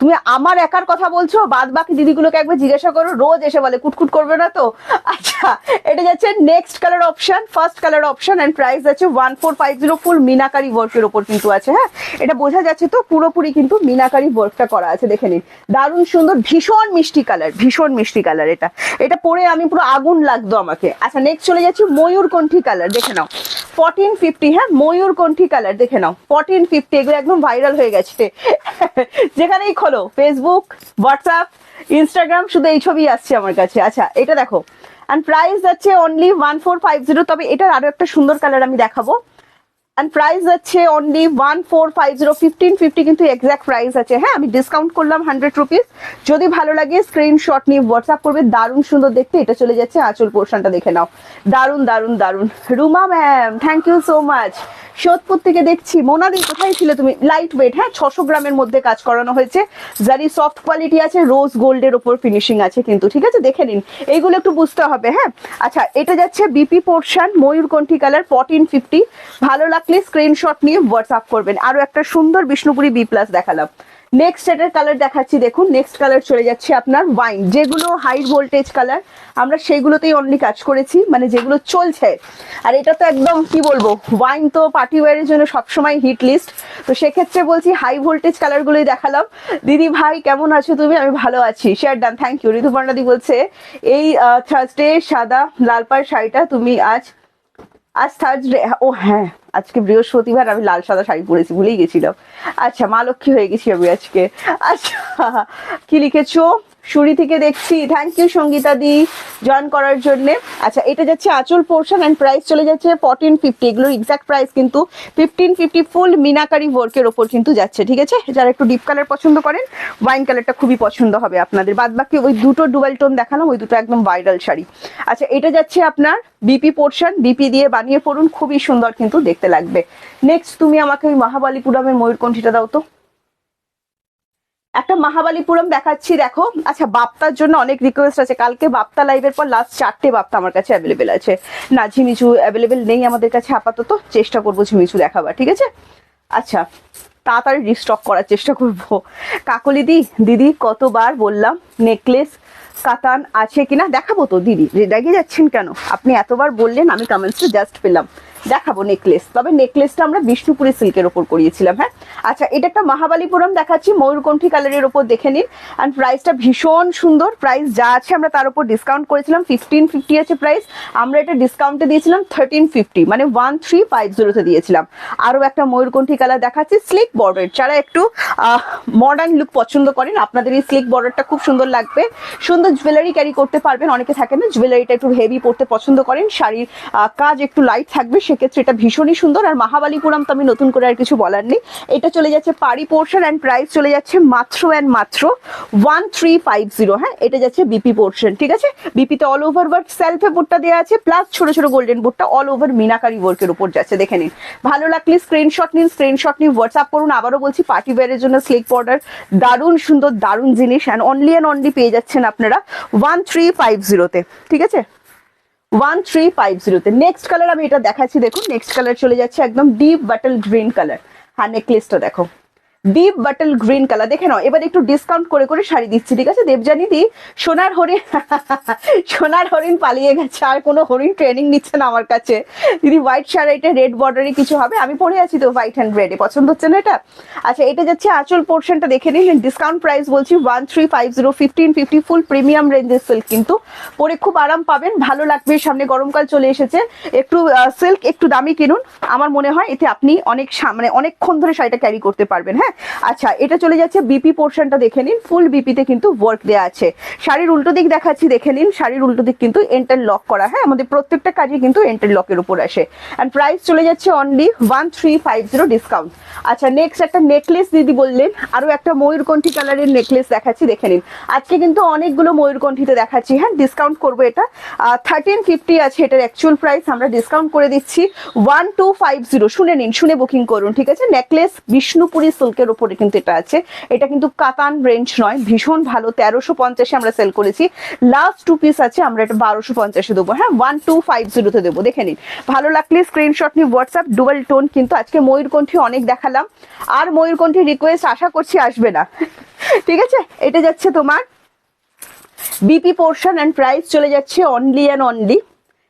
তুমি আমার একার কথা বলছো, বাদ বাকি দিদিগুলোকে একবার জিজ্ঞাসা করো, রোজ এসে বলে কুটকুট করবে না তো। আচ্ছা এটা যাচ্ছে next colour option, first colour option and price আছে 1450। ফুল মিনাকারি ওয়ার্কের উপর কিন্তু আছে। হ্যাঁ, এটা বোঝা যাচ্ছে তো পুরোপুরি কিন্তু মিনাকারি ওয়ার্কটা করা আছে, দেখে নিন। দারুণ সুন্দর, ভীষণ মিষ্টি কালার, ভীষণ মিষ্টি কালার। এটা পরে আমি পুরো আগুন লাগতো আমাকে। আচ্ছা নেক্সট চলে যাচ্ছি ময়ূরকণ্ঠী কালার, দেখে নাও 1450। হ্যাঁ ময়ূরকণ্ঠী কালার দেখে নাও 1450, এগুলো একদম ভাইরাল হয়ে গেছে। যেখানেই খোলো, ফেসবুক, হোয়াটসঅ্যাপ, ইনস্টাগ্রাম, শুধু এই ছবি আসছে আমার কাছে। আচ্ছা এটা দেখো, এন্ড প্রাইস যাচ্ছে অনলি 1450। তবে এটার আরো একটা সুন্দর কালার আমি দেখাবো, এন্ড প্রাইস আছে অনলি 1450 1550 কিন্তু এক্সাক্ট প্রাইস আছে। হ্যাঁ, আমি ডিসকাউন্ট করলাম 100 রুপিস। যদি ভালো লাগে স্ক্রিনশট নিয়ে হোয়াটসঅ্যাপ করবে। দারুণ সুন্দর দেখতে। এটা চলে যাচ্ছে আঁচল পোর্শনটা, দেখে নাও। দারুণ দারুণ দারুণ। Ruma ma'am thank you so much. Sodepur থেকে দেখছি। মোনাদি কোথায় ছিলে তুমি? লাইট ওয়েট, হ্যাঁ 600 গ্রামের মধ্যে কাজ করানো হয়েছে। জারি সফট কোয়ালিটি আছে, রোজ গোল্ডের ওপর ফিনিশিং আছে কিন্তু, ঠিক আছে দেখে নিন, এইগুলো একটু বুঝতে হবে। হ্যাঁ আচ্ছা, এটা যাচ্ছে বিপি পোর্শন, ময়ূরকণ্ঠী কালার 1450। ভালো লাগলে স্ক্রিনশট নিয়ে হোয়াটসঅ্যাপ করবেন। আরো একটা সুন্দর বিষ্ণুপুরি বি প্লাস দেখালাম। নেক্সট এটার কালার দেখাচ্ছি, দেখুন নেক্সট কালার চলে যাচ্ছে আপনার ওয়াইন। যেগুলো হাই ভোল্টেজ কালার আমরা সেইগুলোতেই অনলি কাজ করেছি, মানে যেগুলো চলছে। আর এটা তো একদম কি বলবো, ওয়াইন তো পার্টি ওয়্যারের জন্য সবসময় হিট লিস্ট। তো সেক্ষেত্রে বলছি হাই ভোল্টেজ কালারগুলোই দেখালাম। দিদি ভাই কেমন আছো তুমি? আমি ভালো আছি, শেয়ার ডান, থ্যাংক ইউ। ঋতুপর্ণাদি বলছে এই থার্সডে সাদা লাল পাড় শাড়িটা তুমি আজ থার্সডে, ও হ্যাঁ আজকে বৃহস্পতিবার, আমি লাল সাদা শাড়ি পরেছি, ভুলেই গেছিলাম। আচ্ছা, মা লক্ষ্মী হয়ে গেছি আমি আজকে। আচ্ছা, কি লিখেছো? সুরি থেকে দেখছি, থ্যাংক ইউ সঙ্গীতা দি জয়েন করার জন্য। আচ্ছা, এটা যাচ্ছে আঁচল পোর্শন এন্ড প্রাইস চলে যাচ্ছে 1450। এগুলোর এক্সাক্ট প্রাইস কিন্তু 1550। ফুল মিনাকারি ওয়ার্কের ওপর কিন্তু যাচ্ছে, ঠিক আছে। যারা একটু ডিপ কালার পছন্দ করেন, ওয়াইন কালারটা খুবই পছন্দ হবে আপনাদের। বাদ বাকি ওই দুটো ডুয়াল টোন দেখালাম, ওই দুটো একদম ভাইরাল শাড়ি। আচ্ছা, এটা যাচ্ছে আপনার বিপি পোর্শন, বিপি দিয়ে বানিয়ে পড়ুন, খুবই সুন্দর কিন্তু দেখতে লাগবে। নেক্সট তুমি আমাকে ওই মহাবালিপুরমের ময়ূরকণ্ঠীটা দাও তো। একটা মহাবালিপুরম দেখাচ্ছি, দেখো। আচ্ছা, বাপ্তার জন্য অনেক রিকোয়েস্ট আছে। কালকে বাপ্তা লাইভের পর লাস্ট 4টে বাপ্তা আমার কাছে অ্যাভেলেবেল আছে। না, ঝিমিচু অ্যাভেলেবেল নেই আমাদের কাছে আপাতত, চেষ্টা করবো ঝিমিচু দেখাবার, ঠিক আছে। আচ্ছা, তাড়াতাড়ি রিস্টক করার চেষ্টা করবো। কাকলি দিদি কতবার বললাম নেকলেস কাতান আছে কিনা, দেখাবো তো দিদি, রেগে যাচ্ছেন কেন? আপনি এতবার বললেন, আমি কমেন্টসে জাস্ট পেলাম, দেখাবো নেকলেস। তবে নেকলেসটা আমরা বিষ্ণুপুরি সিল্কের ওপর করিয়েছিলাম। হ্যাঁ আচ্ছা, এটা একটা মহাবালিপুরম দেখাচ্ছি, ময়ূরকণ্ঠী কালারের ওপর দেখে নিন। অ্যান্ড প্রাইসটা ভীষণ সুন্দর। প্রাইস যা আছে আমরা তার উপর ডিসকাউন্ট করেছিলাম, 1550 আছে প্রাইস। আমরা এটা ডিসকাউন্টে দিয়েছিলাম 1350, মানে 1350 দিয়েছিলাম। আরও একটা ময়ূরকণ্ঠী কালার দেখাচ্ছি, স্লিক বর্ডার। যারা একটু মডার্ন লুক পছন্দ করেন, আপনাদের এই স্লিক বর্ডারটা খুব সুন্দর লাগবে। সুন্দর জুয়েলারি ক্যারি করতে পারবেন। অনেকে থাকে না জুয়েলারিটা একটু হেভি পড়তে পছন্দ করেন, শাড়ির কাজ একটু লাইট থাকবে, সেক্ষেত্রে এটা ভীষণই সুন্দর। আর মহাবালিপুরম তো আমি নতুন করে আর কিছু বলার নেই। এটা চলে যাচ্ছে পাড়ি পোর্শন অ্যান্ড প্রাইস চলে যাচ্ছে মাত্র 1350। হ্যাঁ, এটা যাচ্ছে বিপি পোর্শন, ঠিক আছে। বিপিতে অল ওভার ওয়ার্ক সেলফে বোর্ডটা দেওয়া আছে, প্লাস ছোট ছোট গোল্ডেন বোর্ডটা অল ওভার মিনাকারি ওয়ার্কের উপর যাচ্ছে, দেখে নিন। ভালো লাগলে স্ক্রিনশট নিন, স্ক্রিনশট নিয়ে হোয়াটসঅ্যাপ করুন। আবারও বলছি, পার্টি ওয়্যারের জন্য স্লিক বর্ডার দারুণ সুন্দর, দারুণ জিনিস। অ্যান্ড অনলি পেয়ে যাচ্ছেন আপনারা 1350-তে, ঠিক আছে। 1350-তে। নেক্সট কালার আমি এটা দেখাচ্ছি, দেখুন নেক্সট কালার চলে যাচ্ছে একদম ডিপ বাটল গ্রিন কালার। হ্যাঁ, নেকলেসটা দেখো, ডিপ বাটল গ্রিন কালার, দেখে নাও। এবার একটু ডিসকাউন্ট করে করে শাড়ি দিচ্ছি, ঠিক আছে। দেবজানি দি, সোনার হরিণ সোনার হরিণ পালিয়ে গেছে, আর কোনো হরিণ ট্রেনিং নিচ্ছে না আমার কাছে। দিদি হোয়াইট শাড়ি, এটা রেড বর্ডারে কিছু হবে, আমি পরে আছি তো হোয়াইট অ্যান্ড রেডে, পছন্দ হচ্ছে না এটা। আচ্ছা, এটা যাচ্ছে আঁচল পোর্শনটা দেখে নিন। ডিসকাউন্ট প্রাইস বলছি 1350, 1550। ফুল প্রিমিয়াম রেঞ্জের সিল্ক কিন্তু, পরে খুব আরাম পাবেন, ভালো লাগবে। সামনে গরমকাল চলে এসেছে, একটু সিল্ক একটু দামি কিনুন, আমার মনে হয় এতে আপনি অনেক মানে অনেকক্ষণ ধরে শাড়িটা ক্যারি করতে পারবেন। হ্যাঁ আচ্ছা, এটা চলে যাচ্ছে বিপি পোর্শনটা দেখে নিন। ফুল বিপিতে কিন্তু ওয়ার্ক দেওয়া আছে। শাড়ির উল্টো দিক দেখাচ্ছি, দেখে নিন। শাড়ির উল্টো দিক কিন্তু এন্টার লক করা। হ্যাঁ, আমাদের প্রত্যেকটা কাজে কিন্তু এন্টার লকের উপর আসে। অ্যান্ড প্রাইস চলে যাচ্ছে অনলি 1350 ডিসকাউন্ট। আচ্ছা, নেক্সট একটা নেকলেস দিদি বললেন, আরো একটা ময়ূরকণ্ঠী কালারের নেকলেস দেখাচ্ছি, দেখে নিন। আজকে কিন্তু অনেকগুলো ময়ূরকণ্ঠীতে দেখাচ্ছি। হ্যাঁ, ডিসকাউন্ট করবো, এটা 1350 আছে এটার অ্যাকচুয়াল প্রাইস, আমরা ডিসকাউন্ট করে দিচ্ছি 1250। শুনে নিন, শুনে বুকিং করুন, ঠিক আছে। নেকলেস বিষ্ণুপুরি সিল্কের উপরে কিন্তু এটা আছে। এটা কিন্তু কাতান রেঞ্জ নয়, ভীষণ ভালো। 1350 আমরা সেল করেছি, লাস্ট 2 পিস আছে, আমরা এটা 1250 দেবো। হ্যাঁ, 1250 দেবো, দেখে নিন। ভালো লাগলে স্ক্রিনশট নিয়ে হোয়াটসঅ্যাপ। ডুয়াল টোন কিন্তু আজকে ময়ূরকণ্ঠী অনেক দেখালাম, আর ময়ূরকণ্ঠী রিকোয়েস্ট আশা করছি আসবে না, ঠিক আছে। এটা যাচ্ছে তোমার বিপি পোর্শন অ্যান্ড প্রাইস চলে যাচ্ছে অনলি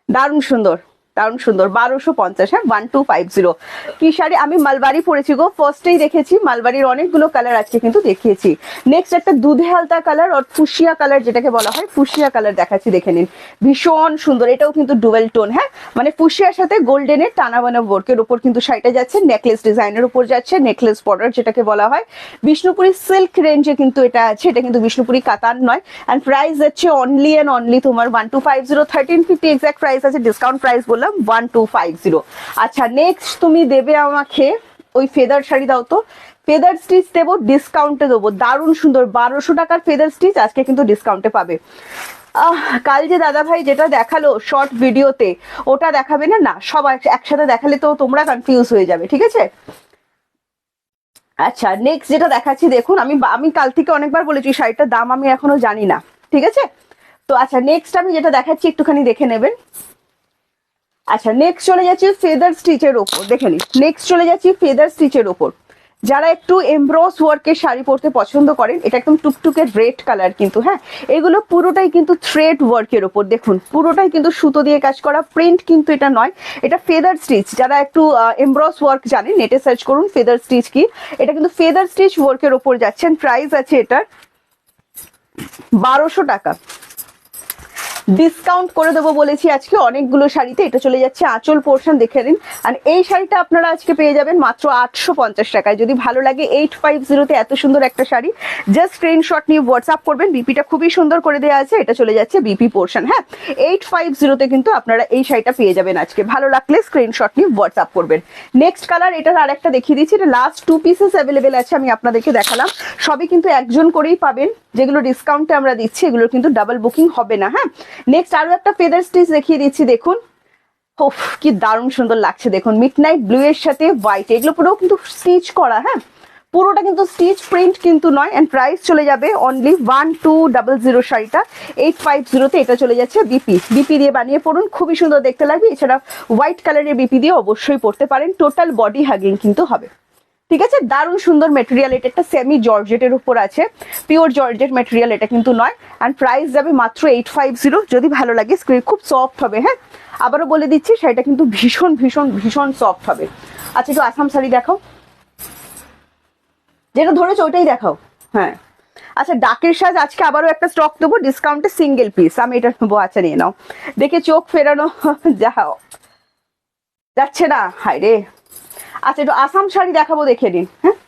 দারুণ সুন্দর, দারুণ সুন্দর, 1250। হ্যাঁ, 1250। কি শাড়ি, আমি মালবারি পরেছি গো, ফার্স্টেই দেখেছি। মালবারির অনেকগুলো কালার আজকে কিন্তু দেখিয়েছি। নেক্সট একটা দুধে হালতা কালার আর ফুসিয়া কালার, যেটাকে বলা হয় ফুসিয়া কালার দেখাচ্ছি, দেখে নিন। ভীষণ সুন্দর, এটাও কিন্তু ডুয়েল টোন। হ্যাঁ, মানে ফুসিয়ার সাথে গোল্ডেনের টানা বানা ওয়ার্কের উপর কিন্তু শাড়িটা যাচ্ছে, নেকলেস ডিজাইনের উপর যাচ্ছে, নেকলেস বর্ডার যেটাকে বলা হয়। বিষ্ণুপুরি সিল্ক রেঞ্জে কিন্তু এটা আছে, এটা কিন্তু বিষ্ণুপুরি কাতান নয়। অ্যান্ড প্রাইস যাচ্ছে অনলি তোমার 1250, 1350 এক্সাক্ট প্রাইস আছে। ডিসকাউন্ট প্রাইস বলে বললাম 1250। আচ্ছা নেক্সট তুমি দেবে আমাকে ওই ফেদার শাড়ি দাও তো, ফেদার স্টিচ দেবো, ডিসকাউন্টে দেবো, দারুণ সুন্দর 1200 টাকার ফেদার স্টিচ আজকে কিন্তু ডিসকাউন্টে পাবে। কাল যে দাদা ভাই যেটা দেখালো শর্ট ভিডিওতে ওটা দেখাবে না, না সবাই একসাথে দেখালে তো তোমরা কনফিউজ হয়ে যাবে, ঠিক আছে। আচ্ছা নেক্সট যেটা দেখাচ্ছি দেখুন, আমি কাল থেকে অনেকবার বলেছি শাড়িটার দাম আমি এখনো জানি না, ঠিক আছে। তো আচ্ছা নেক্সট আমি যেটা দেখাচ্ছি একটুখানি দেখে নেবেন। আচ্ছা নেক্সট চলে যাচ্ছি ফেদার স্টিচের ওপর, দেখে নি। নেক্সট চলে যাচ্ছি ফেদার স্টিচের ওপর। যারা একটু এমব্রস ওয়ার্কের শাড়ি পরতে পছন্দ করেন, এটা একদম টুকটুকের রেড কালার কিন্তু, হ্যাঁ এগুলো পুরোটাই কিন্তু থ্রেড ওয়ার্কের ওপর, দেখুন পুরোটাই কিন্তু সুতো দিয়ে কাজ করা, প্রিন্ট কিন্তু এটা নয়, এটা ফেদার স্টিচ। যারা একটু এমব্রস ওয়ার্ক জানেন নেটে সার্চ করুন ফেদার স্টিচ কি, এটা কিন্তু ফেদার স্টিচ ওয়ার্কের ওপর যাচ্ছেন। প্রাইস আছে এটার 1200 টাকা, ডিসকাউন্ট করে দেবো বলেছি আজকে অনেকগুলো শাড়িতে। এটা চলে যাচ্ছে আঁচল পোর্শন, দেখে নিন। আর এই শাড়িটা আপনারা আজকে পেয়ে যাবেন মাত্র 850 টাকায়। যদি ভালো লাগে 850-তে এত সুন্দর একটা শাড়ি জাস্ট স্ক্রিনশট নিয়ে হোয়াটসঅ্যাপ করবেন। বিপিটা খুবই সুন্দর করে দেওয়া আছে, এটা চলে যাচ্ছে বিপি পোর্শন, হ্যাঁ 850-তে কিন্তু আপনারা এই শাড়িটা পেয়ে যাবেন আজকে। ভালো লাগলে স্ক্রিনশট নিয়ে হোয়াটসঅ্যাপ করবেন। নেক্সট কালার এটার আর একটা দেখিয়ে দিচ্ছি, এটা লাস্ট 2 পিসেস অ্যাভেলেবেল আছে, আমি আপনাদেরকে দেখালাম। সবই কিন্তু একজন করেই পাবেন, যেগুলো ডিসকাউন্টে আমরা দিচ্ছি এগুলো কিন্তু ডাবল বুকিং হবে না, হ্যাঁ। নেক্সট আরো একটা ফেদার স্টিচ দেখিয়ে দিচ্ছি, দেখুন ওফ কি দারুণ সুন্দর লাগছে, দেখুন মিডনাইট ব্লু এর সাথে হোয়াইট, এগুলো পুরো কিন্তু স্টিচ করা, হ্যাঁ পুরোটা কিন্তু স্টিচ, প্রিন্ট কিন্তু নয়। এন্ড প্রাইস চলে যাবে অনলি 1200 শাড়িটা 850-তে। এটা চলে যাচ্ছে বিপি দিয়ে বানিয়ে পড়ুন, খুবই সুন্দর দেখতে লাগবে। এছাড়া হোয়াইট কালারের বিপি দিয়ে অবশ্যই পড়তে পারেন, টোটাল বডি হাগিং কিন্তু হবে, ঠিক আছে। দারুণ সুন্দর মেটেরিয়াল, এটা একটা সেমি জর্জেটের উপর আছে, পিওর জর্জেট মেটেরিয়াল এটা কিন্তু নয়। অ্যান্ড প্রাইস যাবে মাত্র 850। যদি ভালো লাগে স্ক্রিন, খুব সফট হবে, হ্যাঁ আবারও বলে দিচ্ছি শাড়িটা কিন্তু ভীষণ ভীষণ ভীষণ সফট হবে। আচ্ছা একটু আসাম শাড়ি দেখাও, যেটা ধরেছো ওইটাই দেখাও, হ্যাঁ। আচ্ছা ডাকের সাজ আজকে আবারও একটা স্টক দেবো ডিসকাউন্টে, সিঙ্গেল পিস আমি এটা নেবো। আচ্ছা নিয়ে নাও, দেখে চোখ ফেরানো যাও যাচ্ছে না, হায় রে। আচ্ছা একটু আসাম শাড়ি দেখাবো, দেখে নিন, হ্যাঁ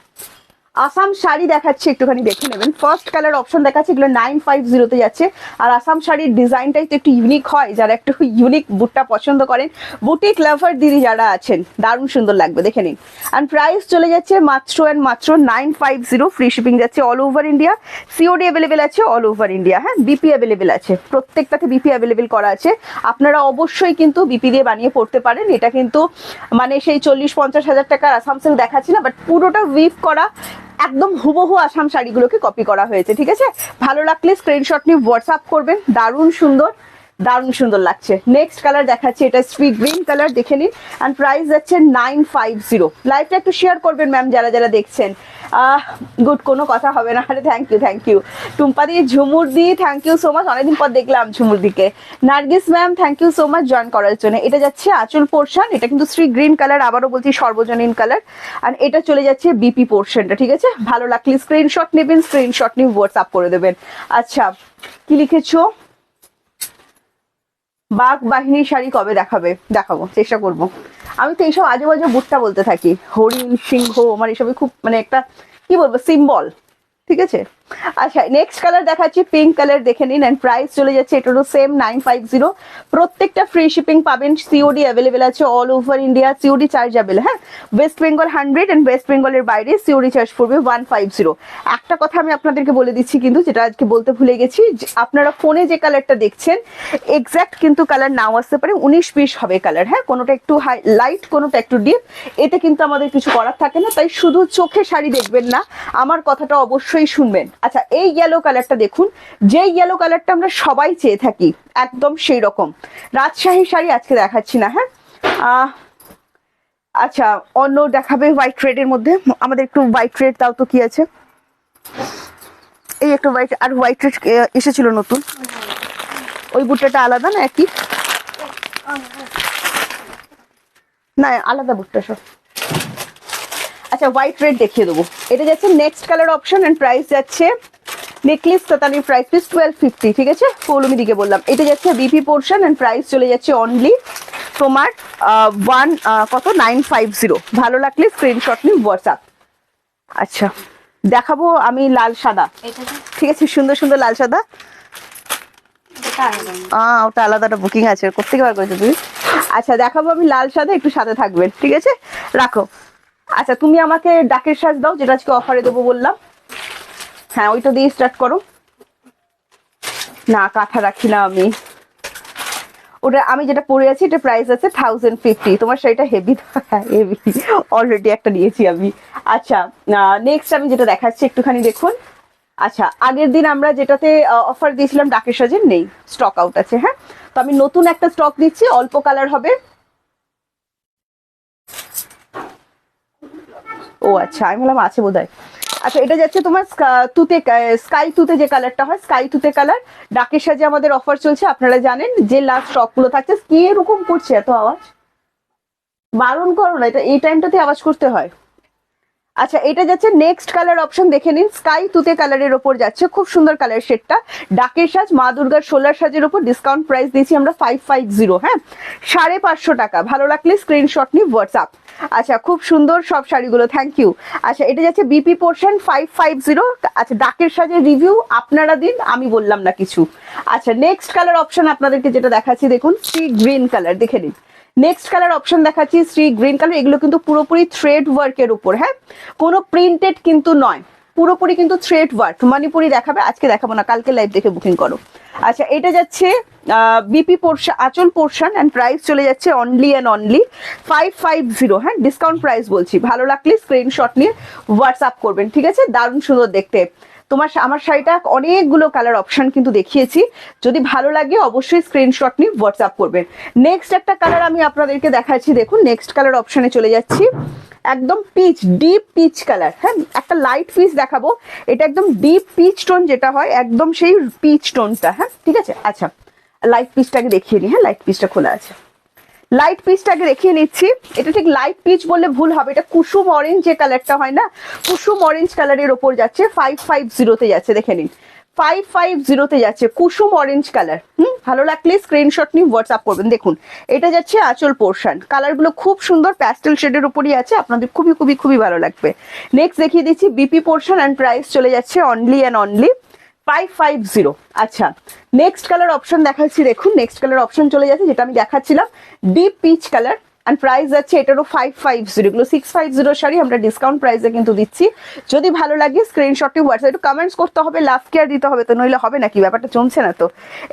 আসাম শাড়ি দেখাচ্ছি একটুখানি দেখে নেবেন। ফার্স্ট কালার অপশন দেখাচ্ছে, এগুলো 950-তে যাচ্ছে। আর আসাম শাড়ির ডিজাইনটাই তো একটু ইউনিক হয়, যারা একটু ইউনিক বুটটা পছন্দ করেন, বুটিক লাভার দিদি যারা আছেন, দারুণ সুন্দর লাগবে, দেখে নিন। অ্যান্ড প্রাইস চলে যাচ্ছে মাত্র অ্যান্ড মাত্র 950, ফ্রি শিপিং যাচ্ছে all over India, COD available আছে অল ওভার ইন্ডিয়া, হ্যাঁ বিপি অ্যাভেলেবেল আছে, প্রত্যেকটাতে বিপি অ্যাভেলেবেল করা আছে। আপনারা অবশ্যই কিন্তু বিপি দিয়ে বানিয়ে পড়তে পারেন। এটা কিন্তু মানে সেই 40-50 হাজার টাকার আসাম সিল্ক দেখাচ্ছি না, বাট পুরোটা উইভ করা, একদম হুবহু আসাম শাড়িগুলোকে কপি করা হয়েছে, ঠিক আছে। ভালো লাগলে স্ক্রিনশট নিয়ে হোয়াটসঅ্যাপ করবেন, দারুণ সুন্দর দারুণ সুন্দর লাগছে। নেক্সট কালার দেখাচ্ছি, এটা স্ট্রি গ্রিন কালার, দেখে নিন। অ্যান্ড প্রাইস যাচ্ছে 950। লাইভটা একটু শেয়ার করবেন ম্যাম যারা যারা দেখছেন। গুড, কোনো কথা হবে না, আরে থ্যাংক ইউ টুম্পা দি, ঝুমুর দি থ্যাংক ইউ সো মাচ, অনেকদিন পর দেখলাম ঝুমুর দিকে। Nargis ma'am thank you so much join করার জন্য। এটা যাচ্ছে আঁচল পোর্শন, এটা কিন্তু শ্রী গ্রিন কালার, আবারও বলছি সর্বজনীন কালার। আর এটা চলে যাচ্ছে বিপি পোর্শনটা, ঠিক আছে। ভালো লাগলে স্ক্রিনশট নেবেন, স্ক্রিনশট নিয়ে হোয়াটসঅ্যাপ করে দেবেন। আচ্ছা কি লিখেছো, বাঘ বাহিনীর শাড়ি কবে দেখাবো, চেষ্টা করবো। আমি তো এইসব আজে বাজে বুটটা বলতে থাকি, হরিণ সিংহ আমার এসবই খুব মানে একটা কি বলবো সিম্বল, ঠিক আছে। আচ্ছা নেক্সট কালার দেখাচ্ছি, পিঙ্ক কালার, দেখে নিন। এন্ড প্রাইস চলে যাচ্ছে এটারও সেম 950। প্রত্যেকটা ফ্রি শিপিং পাবেন, সিওডি অ্যাভেলেবেল আছে all over India, COD chargeable, হ্যাঁ ওয়েস্ট বেঙ্গল 100 এন্ড ওয়েস্ট বেঙ্গলের বাইরে সিওডি চার্জ পড়বে 150। একটা কথা আমি আপনাদেরকে বলে দিচ্ছি কিন্তু, যেটা আজকে বলতে ভুলে গেছি, আপনারা ফোনে যে কালারটা দেখছেন এক্স্যাক্ট কিন্তু কালার নাও আসতে পারে, 19-20 হবে কালার, হ্যাঁ কোনোটা একটু হাই লাইট, কোনোটা একটু ডিপ, এতে কিন্তু আমাদের কিছু করার থাকে না। তাই শুধু চোখে শাড়ি দেখবেন না, আমার কথাটা অবশ্যই শুনবেন। আচ্ছা এই ইয়েলো কালারটা দেখুন, যে ইয়েলো কালারটা আমরা সবাই চেয়ে থাকি, একদম সেই রকম রাজশাহী শাড়ি আজকে দেখাচ্ছি না, হ্যাঁ আচ্ছা অন্য দেখাবে হোয়াইট রেডের মধ্যে। আমাদের একটু হোয়াইট রেড দাও তো, কি আছে এই একটু হোয়াইট, আর হোয়াইট রেড এসেছিল নতুন, ওই বুটটা আলাদা না একই, না আলাদা বুটটা সব। আচ্ছা হোয়াইট রেড দেখিয়ে দেবো, এটা যাচ্ছে next colour option. And price যাচ্ছে নেকলেস তাতানির প্রাইস পিস 1250, ঠিক আছে। পৌলমি দিকে বললাম, এটা যাচ্ছে বিপি পোর্শন। এন্ড প্রাইস চলে যাচ্ছে অনলি তোমার 950। ভালো লাগলে স্ক্রিনশট নিয়ে হোয়াটসঅ্যাপ। আচ্ছা দেখাবো আমি লাল সাদা, ঠিক আছে, সুন্দর সুন্দর লাল সাদা, ওটা আলাদাটা বুকিং আছে, কোথেকে বার করেছো তুমি? আচ্ছা দেখাবো আমি লাল সাদা, একটু সাথে থাকবেন, ঠিক আছে? রাখো। আচ্ছা তুমি আমাকে ডাকের সাজ দাও, যেটা আজকে অফারে দেবো বললাম। হ্যাঁ ওইটা দিয়ে স্টার্ট করো। না কাঁথা রাখি না আমি, ওটা আমি যেটা পরে আছি এটা প্রাইস আছে 1050। তোমার শাড়িটা হেভি, হেভি অলরেডি একটা নিয়েছি আমি। আচ্ছা নেক্সট আমি যেটা দেখাচ্ছি একটুখানি দেখুন। আচ্ছা আগের দিন আমরা যেটাতে অফার দিয়েছিলাম ডাকের সাজের নেই, স্টক আউট আছে। হ্যাঁ তো আমি নতুন একটা স্টক দিচ্ছি, অল্প কালার হবে। ও আচ্ছা আমি বললাম আছে বোধহয়। আচ্ছা এটা যাচ্ছে তোমার তুতে, স্কাই তুতে যে কালারটা হয়, স্কাই তুতে কালার। ডাকের সাজে আমাদের অফার চলছে, আপনারা জানেন যে লাস্ট স্টক গুলো থাকছে। কি এরকম করছে এত আওয়াজ? বারণ করো না, এটা এই টাইমটাতে আওয়াজ করতে হয়। আচ্ছা এটা যাচ্ছে নেক্সট কালার অপশন, দেখে নিন। স্কাই তুতে কালারের ওপর যাচ্ছে, খুব সুন্দর কালার শেডটা। ডাকের সাজ মা দুর্গার 16 সাজের ওপর ডিসকাউন্ট প্রাইস দিয়েছি আমরা 550। হ্যাঁ 550 টাকা। ভালো লাগলে স্ক্রিনশট নিয়ে হোয়াটসঅ্যাপ। আচ্ছা খুব সুন্দর সব শাড়িগুলো, থ্যাংক ইউ। আচ্ছা এটা যাচ্ছে বিপি পোর্শন 550। আচ্ছা ডাকের সাজের রিভিউ আপনারা দিন, আমি বললাম না কিছু। আচ্ছা নেক্সট কালার অপশন আপনাদেরকে যেটা দেখাচ্ছি দেখুন, সি গ্রিন কালার, দেখে নিন। নেক্সট কালার অপশন দেখাচ্ছি শ্রী গ্রিন কালার। এগুলো কিন্তু পুরোপুরি থ্রেড ওয়ার্কের উপর, হ্যাঁ কোনো প্রিন্টেড কিন্তু নয়, পুরোপুরি কিন্তু থ্রেড ওয়ার্ক। মণিপুরি দেখাবে, আজকে দেখাবো না, কালকে লাইভ দেখে বুকিং করো। আচ্ছা এটা যাচ্ছে বিপি পোর্শন, আঁচল পোর্শন, এন্ড প্রাইস চলে যাচ্ছে অনলি অ্যান্ড অনলি 550। হ্যাঁ ডিসকাউন্ট প্রাইস বলছি, ভালো লাগলে স্ক্রিনশট নিয়ে হোয়াটসঅ্যাপ করবেন, ঠিক আছে? দারুণ সুন্দর দেখতে। আমার শাড়িটা অনেকগুলো কালার অপশন কিন্তু দেখিয়েছি, যদি ভালো লাগে অবশ্যই স্ক্রিনশট নিয়ে হোয়াটসঅ্যাপ করবেন। নেক্সট একটা কালার আমি আপনাদেরকে দেখাচ্ছি দেখুন, নেক্সট কালার অপশনে চলে যাচ্ছি। একদম পিচ, ডিপ পিচ কালার। হ্যাঁ একটা লাইট পিচ দেখাবো, এটা একদম ডিপ পিচ টোন যেটা হয়, একদম সেই পিচ টোনটা। হ্যাঁ ঠিক আছে। আচ্ছা লাইট পিচটাকে দেখিয়ে নিই। হ্যাঁ লাইট পিচটা খোলা আছে, লাইট পিচটাকে দেখিয়ে নিচ্ছি। এটা ঠিক লাইট পিচ বললে ভুল হবে, এটা কুসুম অরেঞ্জ যে কালারটা হয় না, কুসুম অরেঞ্জ কালারের ওপর যাচ্ছে 550-তে যাচ্ছে, দেখে নিন 550-তে যাচ্ছে কুসুম অরেঞ্জ কালার। ভালো লাগলে স্ক্রিনশট নিয়ে হোয়াটসঅ্যাপ করবেন। দেখুন এটা যাচ্ছে আঁচল পোর্শন, কালারগুলো খুব সুন্দর প্যাস্টেল শেডের উপরই আছে, আপনাদের খুবই খুবই খুবই ভালো লাগবে। নেক্সট দেখিয়ে দিচ্ছি বিপি পোর্শন, অ্যান্ড প্রাইস চলে যাচ্ছে অনলি অ্যান্ড অনলি 550। আচ্ছা নেক্সট কালার অপশন দেখাচ্ছি দেখুন, নেক্সট কালার অপশন চলে যাচ্ছে যেটা আমি দেখাচ্ছিলাম, deep peach colour, and price যাচ্ছে এটারও 550। এগুলো 650 শাড়ি আমরা ডিসকাউন্ট প্রাইসে কিন্তু দিচ্ছি। যদি ভালো লাগে স্ক্রিনশটটি হোয়াটসঅ্যাপ, একটু কমেন্টস করতে হবে, লাভ কেয়ার দিতে হবে, তো নইলে হবে নাকি, ব্যাপারটা জমছে না তো।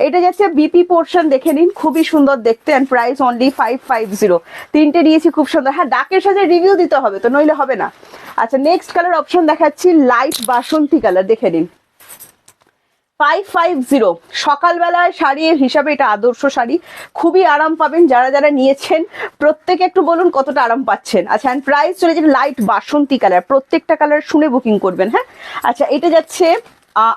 এটা যাচ্ছে বিপি পোর্শন, দেখে নিন খুবই সুন্দর দেখতে, এন্ড প্রাইস অনলি 550। তিনটে দিয়েছি খুব সুন্দর। হ্যাঁ ডাকের সাথে রিভিউ দিতে হবে, তো নইলে হবে না। আচ্ছা নেক্সট কালার অপশন দেখাচ্ছি লাইট বাসন্তী কালার, দেখে নিন 550। সকালবেলায় শাড়ি হিসাবে এটা আদর্শ শাড়ি, খুবই আরাম পাবেন। যারা যারা নিয়েছেন প্রত্যেকে একটু বলুন কতটা আরাম পাচ্ছেন। আচ্ছা এন্ড প্রাইস চলে যাবে লাইট বাসন্তী কালার, প্রত্যেকটা কালার শুনে বুকিং করবেন। হ্যাঁ আচ্ছা এটা যাচ্ছে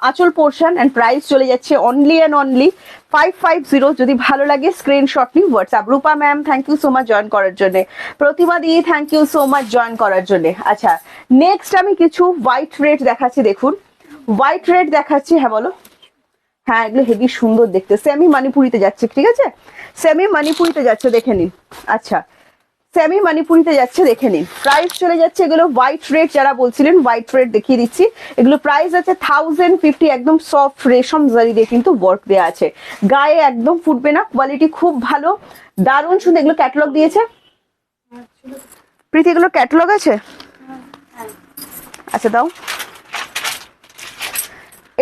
আঁচল পোর্শন, এন্ড প্রাইস চলে যাচ্ছে অনলি অ্যান্ড অনলি 550। যদি ভালো লাগে স্ক্রিনশট নিন WhatsApp. Rupa ma'am thank you so much join করার জন্য, Pratima di thank you so much join করার জন্য। আচ্ছা নেক্সট আমি কিছু হোয়াইট রেড দেখাচ্ছি দেখুন, হোয়াইট রেড দেখাচ্ছি। হ্যাঁ বলো। হ্যাঁ এগুলো হেভি সুন্দর দেখতে, সেমি মণিপুরিতে যাচ্ছে, ঠিক আছে সেমি মণিপুরিতে যাচ্ছে, দেখে নিন। আচ্ছা সেমি মণিপুরিতে যাচ্ছে, দেখে নিন। প্রাইস চলে যাচ্ছে এগুলো হোয়াইট রেড, যারা বলছিলেন হোয়াইট রেড দেখিয়ে দিচ্ছি। এগুলো প্রাইস আছে 1050। একদম সফট রেশম জারি দিয়ে কিন্তু ওয়ার্ক দেওয়া আছে, গায়ে একদম ফুটবে না, কোয়ালিটি খুব ভালো, দারুণ সুন্দর। এগুলো ক্যাটালগ দিয়েছে প্রীতি, এগুলো ক্যাটালগ আছে। আচ্ছা দাও,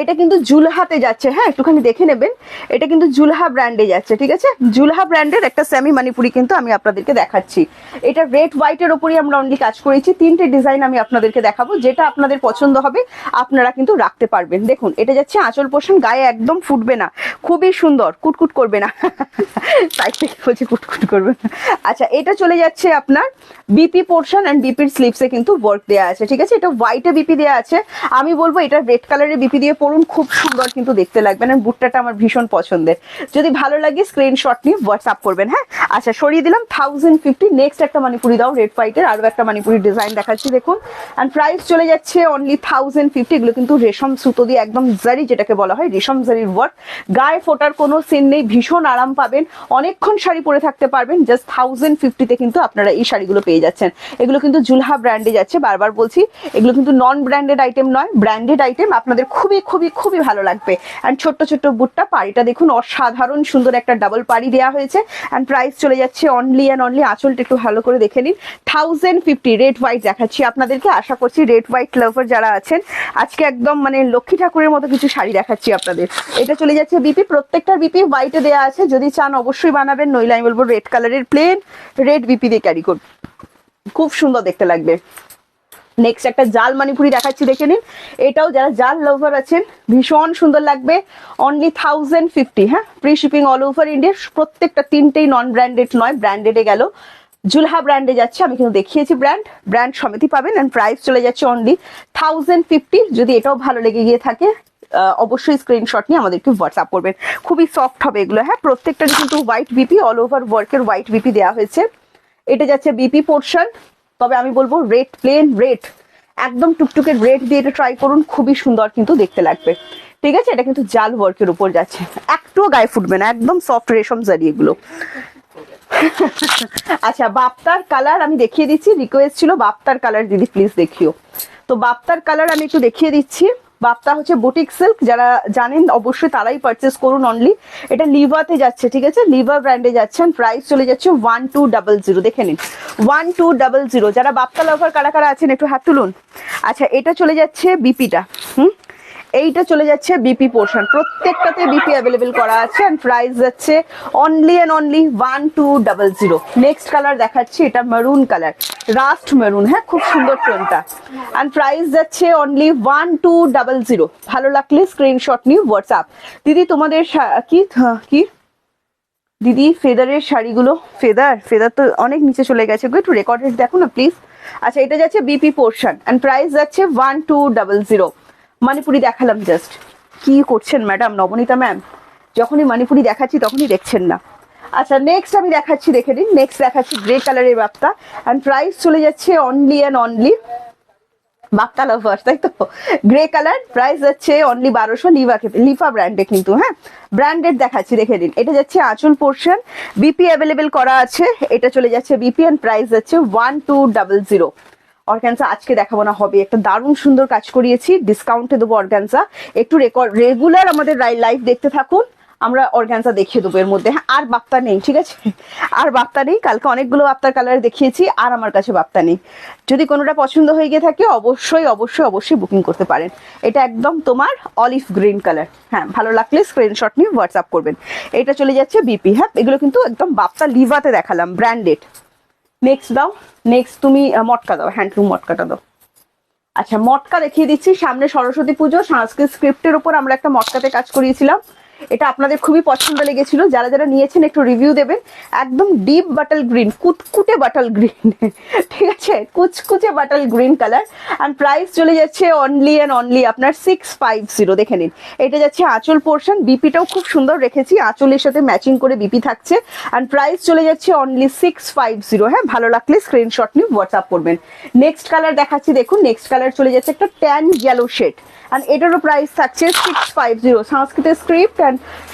এটা কিন্তু জুলহাতে যাচ্ছে। হ্যাঁ একটুখানি দেখে নেবেন, এটা কিন্তু জুলহা ব্র্যান্ডে যাচ্ছে, ঠিক আছে জুলহা ব্র্যান্ডের একটা সেমি মণিপুরি কিন্তু আমি আপনাদেরকে দেখাচ্ছি। এটা রেড হোয়াইটের ওপরই আমরা অনলি কাজ করেছি। তিনটে ডিজাইন আমি আপনাদেরকে দেখাবো, যেটা আপনাদের পছন্দ হবে আপনারা কিন্তু রাখতে পারবেন। দেখুন এটা যাচ্ছে আঁচল পোর্শন, গায়ে একদম ফুটবে না, খুবই সুন্দর, কুটকুট করবে না সাইড থেকে বলছি কুটকুট করবে না। আচ্ছা এটা চলে যাচ্ছে আপনার বিপি পোর্শন, এন্ড বিপির স্লিভসে কিন্তু ওয়ার্ক দেওয়া আছে, ঠিক আছে। এটা হোয়াইটে বিপি দেওয়া আছে, আমি বলবো এটা রেড কালারের বিপি দিয়ে পরুন, খুব সুন্দর কিন্তু দেখতে লাগবে। না বুটটাটা আমার ভীষণ পছন্দের, যদি ভালো লাগে স্ক্রিনশট নিয়ে হোয়াটসঅ্যাপ করবেন। হ্যাঁ আচ্ছা সরিয়ে দিলাম 1050। নেক্সট একটা মণিপুরি দাও, রেড হোয়াইটের আরো একটা মণিপুরি ডিজাইন দেখাচ্ছি দেখুন, এন্ড প্রাইস চলে যাচ্ছে অনলি 1050। এগুলো কিন্তু রেশম সুতো দিয়ে একদম জারি, যেটাকে বলা হয় রেশম জারির ওয়ার্ক, গায়ে ফোটার কোনো সিন নেই, ভীষণ আরাম পাবেন, অনেকক্ষণ শাড়ি পরে থাকতে পারবেন। জাস্ট 1050-তে কিন্তু আপনারা এই শাড়িগুলো পেয়ে যাচ্ছেন। এগুলো কিন্তু জুলহা ব্র্যান্ডে যাচ্ছে, বারবার বলছি এগুলো কিন্তু নন ব্র্যান্ডেড আইটেম নয়, ব্র্যান্ডেড আইটেম। আপনাদের খুবই খুবই খুবই ভালো লাগবে। অ্যান্ড ছোট্ট ছোট্ট বুটটা, পাড়িটা দেখুন অসাধারণ সুন্দর একটা ডাবল পাড়ি দেওয়া হয়েছে। অ্যান্ড প্রাইস চলে যাচ্ছে অনলি অ্যান্ড অনলি, আঁচলটা একটু ভালো করে দেখে নিন, 1050। রেড হোয়াইট দেখাচ্ছি আপনাদেরকে, আশা করছি রেড হোয়াইট লাভার যারা আছেন আজকে একদম মানে লক্ষ্মী ঠাকুরের মতো কিছু শাড়ি দেখাচ্ছি আপনাদের। এটা চলে যাচ্ছে বিপি, প্রত্যেকটার বিপি হোয়াইটে দেওয়া আছে, যদি চান অবশ্যই বানাবেন, নইলে আমি বলবো রেড কালারের প্লেন রেড বিপি দিয়ে ক্যারি করুন, খুব সুন্দর দেখতে লাগবে। নেক্সট একটা জাল মণিপুরি দেখাচ্ছি, দেখে নিন, এটাও যারা জাল লাভার আছেন ভীষণ সুন্দর লাগবে, অনলি 1050। হ্যাঁ, free shipping all over India, প্রত্যেকটা তিনটেই নন ব্র্যান্ডেড নয়, ব্র্যান্ডেডে গেল, জুলহা ব্র্যান্ডে যাচ্ছে, আমি কিন্তু দেখিয়েছি ব্র্যান্ড সমেতই পাবেন। অ্যান্ড প্রাইস চলে যাচ্ছে অনলি 1050। যদি এটাও ভালো লেগে গিয়ে থাকে অবশ্যই স্ক্রিনশট নিয়ে আমাদেরকে হোয়াটসঅ্যাপ করবেন, খুবই সফট হবে এগুলো। হ্যাঁ, প্রত্যেকটারই কিন্তু হোয়াইট বিপি, অল ওভার ওয়ার্কের হোয়াইট বিপি দেওয়া হয়েছে। এটা যাচ্ছে বিপি পোর্শন, তবে আমি বলবো রেড, প্লেন রেড, একদম টুকটুকের রেড দিয়ে এটা ট্রাই করুন, খুবই সুন্দর কিন্তু দেখতে লাগবে। ঠিক আছে, এটা কিন্তু জাল ওয়ার্কের উপর যাচ্ছে, একটুও গায়ে ফুটবে না, একদম সফট রেশম জারি এগুলো। আচ্ছা, বাপ্তার কালার আমি দেখিয়ে দিচ্ছি, রিকোয়েস্ট ছিল বাপ্তার কালার দিদি প্লিজ দেখিও, তো বাপ্তার কালার আমি একটু দেখিয়ে দিচ্ছি। বাপ্তা হচ্ছে বুটিক সিল্ক, যারা জানেন অবশ্যই তারাই পারচেস করুন অনলি। এটা লিভাতে যাচ্ছে, ঠিক আছে, লিভার ব্র্যান্ডে যাচ্ছেন, প্রাইস চলে যাচ্ছে 1200। দেখে নিন 1200। যারা বাপ্তা লাভার কারা কারা আছেন একটু হাত তুলুন। আচ্ছা, এটা চলে যাচ্ছে বিপিটা, এইটা চলে যাচ্ছে বিপি পোর্শন, প্রত্যেকটাতে বিপি অ্যাভেলেবেল করা আছে। এন্ড প্রাইস যাচ্ছে only and only 1200। Next colour দেখাচ্ছি, এটা মেরুন কালার, রাস্ট মেরুন, হ্যাঁ খুব সুন্দর টোনটা। এন্ড প্রাইস যাচ্ছে অনলি 1200। ভালো লাগলে স্ক্রিনশট নিয়ে হোয়াটসঅ্যাপ। দিদি তোমাদের কি কি দিদি ফেদারের শাড়িগুলো, ফেদার তো অনেক নিচে চলে গেছে, একটু রেকর্ডেড দেখো না প্লিজ। আচ্ছা, এটা যাচ্ছে বিপি পোর্শন এন্ড প্রাইস যাচ্ছে 1200। মণিপুরি দেখালাম জাস্ট, কি করছেন ম্যাডাম নবনীতা ম্যাম, যখনই মণিপুরি দেখাচ্ছি তখনই দেখছেন না। আচ্ছা, নেক্সট আমি দেখাচ্ছি, দেখে নিন, নেক্সট দেখাচ্ছি গ্রে কালারের বাপ্তা, এন্ড প্রাইস চলে যাচ্ছে only and only, Bapta lovers তাই তো, গ্রে কালার, প্রাইস যাচ্ছে অনলি 1200। লিফা ব্র্যান্ডে কিন্তু, হ্যাঁ ব্র্যান্ডেড দেখাচ্ছি, দেখে নিন। এটা যাচ্ছে আঁচল পোর্শন, বিপি অ্যাভেলেবেল করা আছে, এটা চলে যাচ্ছে বিপি এন্ড প্রাইস যাচ্ছে 1200। অর্গানজা আজকে দেখাবো না, হবে একটা দারুণ সুন্দর কাজ করিয়েছি, ডিসকাউন্টে দেবো অর্গানজা, একটু রেগুলার আমাদের লাইভ দেখতে থাকুন, আমরা অর্গানজা দেখিয়ে দেবো এর মধ্যে। হ্যাঁ, আর বাপ্তা নেই, ঠিক আছে, আর বাপ্তা নেই, কালকে অনেকগুলো বাপ্তার কালার দেখিয়েছি, আর আমার কাছে বাপ্তা নেই। যদি কোনোটা পছন্দ হয়ে গিয়ে থাকে অবশ্যই অবশ্যই অবশ্যই বুকিং করতে পারেন। এটা একদম তোমার অলিভ গ্রিন কালার, হ্যাঁ ভালো লাগলে স্ক্রিনশট নিয়ে হোয়াটসঅ্যাপ করবেন। এটা চলে যাচ্ছে বিপি, হ্যাঁ এগুলো কিন্তু একদম বাপ্তা লিভাতে দেখালাম, ব্র্যান্ডেড। নেক্সট দাও, নেক্সট তুমি মটকা দাও, হ্যান্ডলুম মটকাটা দাও। আচ্ছা, মটকা দেখিয়ে দিচ্ছি, সামনে সরস্বতী পুজো, সংস্কৃত স্ক্রিপ্টের উপর আমরা একটা মটকাতে কাজ করিয়েছিলাম, এটা আপনাদের খুবই পছন্দ লেগেছিল, যারা যারা নিয়েছেন একটু রিভিউ দেবেন। একদম ডিপ বাটাল গ্রিন, কুচকুচে বাটাল গ্রিন, ঠিক আছে, কুচকুচে বাটাল গ্রিন কালার। অ্যান্ড প্রাইস চলে যাচ্ছে অনলি অ্যান্ড অনলি আপনার 650। দেখে নিন, এটা যাচ্ছে আঁচল পোর্শন, বিপিটাও খুব সুন্দর রেখেছি, আঁচলের সাথে ম্যাচিং করে বিপি থাকছে। অ্যান্ড প্রাইস চলে যাচ্ছে অনলি 650। হ্যাঁ, ভালো লাগলে স্ক্রিনশট নিয়ে হোয়াটসঅ্যাপ করবেন। নেক্সট কালার দেখাচ্ছি, দেখুন নেক্সট কালার চলে যাচ্ছে একটা ট্যান ইয়েলো শেড, অ্যান্ড এটারও প্রাইস থাকছে 650। সংস্কৃতের স্ক্রিপ্ট অ্যান্ড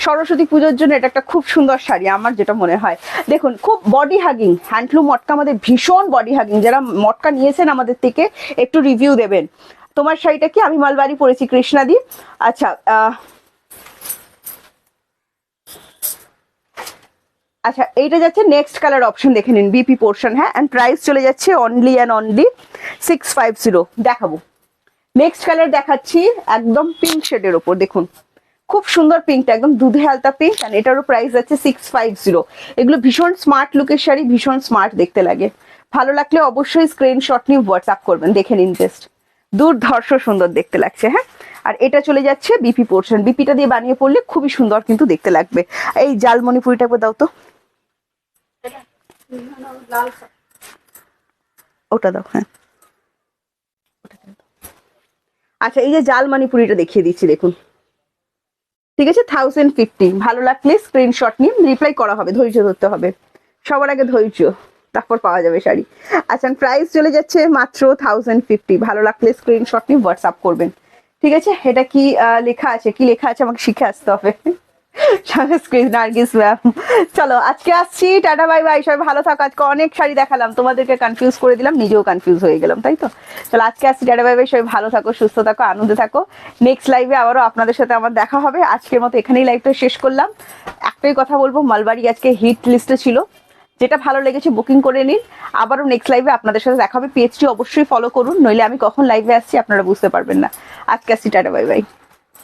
সরস্বতী পুজোর জন্য এটা একটা খুব সুন্দর শাড়ি আমার যেটা মনে হয়। দেখুন, খুব বডি হাগিং, হ্যান্ডলুম মটকা আমাদের ভীষণ বডি হাগিং, যারা মটকা নিয়েছেন আমাদের থেকে একটু রিভিউ দেবেন। তোমার শাড়িটা কি? আমি মালবাড়ি পরেছি, কৃষ্ণাদি। আচ্ছা, আচ্ছা এইটা যাচ্ছে নেক্সট কালার অপশন, দেখে নিন বিপি পোর্শন, হ্যাঁ এন্ড প্রাইস চলে যাচ্ছে অনলি অ্যান্ড অনলি 650। দেখাবো নেক্সট কালার দেখাচ্ছি, একদম পিঙ্ক শেডের ওপর, দেখুন খুব সুন্দর পিঙ্কটা, একদম দুধে হালতা পিঙ্ক, এন্ড এটারও প্রাইস যাচ্ছে 650। এগুলো ভীষণ স্মার্ট লুকের শাড়ি, ভীষণ স্মার্ট দেখতে লাগে, ভালো লাগলে অবশ্যই স্ক্রিনশট নিয়ে হোয়াটসঅ্যাপ করবেন। দেখে নিন, জাস্ট দুর্ধর্ষ সুন্দর দেখতে লাগছে। হ্যাঁ, আর এটা চলে যাচ্ছে বিপি পোর্শন, বিপিটা দিয়ে বানিয়ে পড়লে খুবই সুন্দর কিন্তু দেখতে লাগবে। এই জালমণিপুরিটা একবার দাও তো, ওটা দাও, হ্যাঁ আচ্ছা, এই যে জাল মণিপুরিটা দেখিয়ে দিচ্ছি, দেখুন ঠিক আছে, 1050। ভালো লাগলে স্ক্রিনশট নিয়ে রিপ্লাই করা হবে, ধৈর্য ধরতে হবে, সবার আগে ধৈর্য, তারপর পাওয়া যাবে শাড়ি। আচ্ছা, প্রাইস চলে যাচ্ছে মাত্র 1050। ভালো লাগলে স্ক্রিনশট নিয়ে হোয়াটসঅ্যাপ করবেন, ঠিক আছে। এটা কি লেখা আছে, কি লেখা আছে আমাকে শিখে আসতে হবে। সংস্কৃত নার্গিস ম্যাম। চলো আজকে আসছি, টাটা বাই বাই, সবাই ভালো থাকো। আজকে অনেক শাড়ি দেখালাম, তোমাদেরকে কনফিউজ করে দিলাম, নিজেও কনফিউজ হয়ে গেলাম, তাই তো। চলো আজকে আসছি, টাটা বাই বাই, সবাই ভালো থাকো, সুস্থ থাকো, আনন্দে থাকো। নেক্সট লাইভে আবারও আপনাদের সাথে আমার দেখা হবে। আজকের মতো এখানেই লাইভটা শেষ করলাম। একটাই কথা বলবো, মালবাড়ি আজকে হিট লিস্টে ছিল, যেটা ভালো লেগেছে বুকিং করে নিন। আবারও নেক্সট লাইভে আপনাদের সাথে দেখা হবে। পেজটি অবশ্যই ফলো করুন, নইলে আমি কখন লাইভে আসছি আপনারা বুঝতে পারবেন না। আজকে আসছি, টাটা বাই বাই।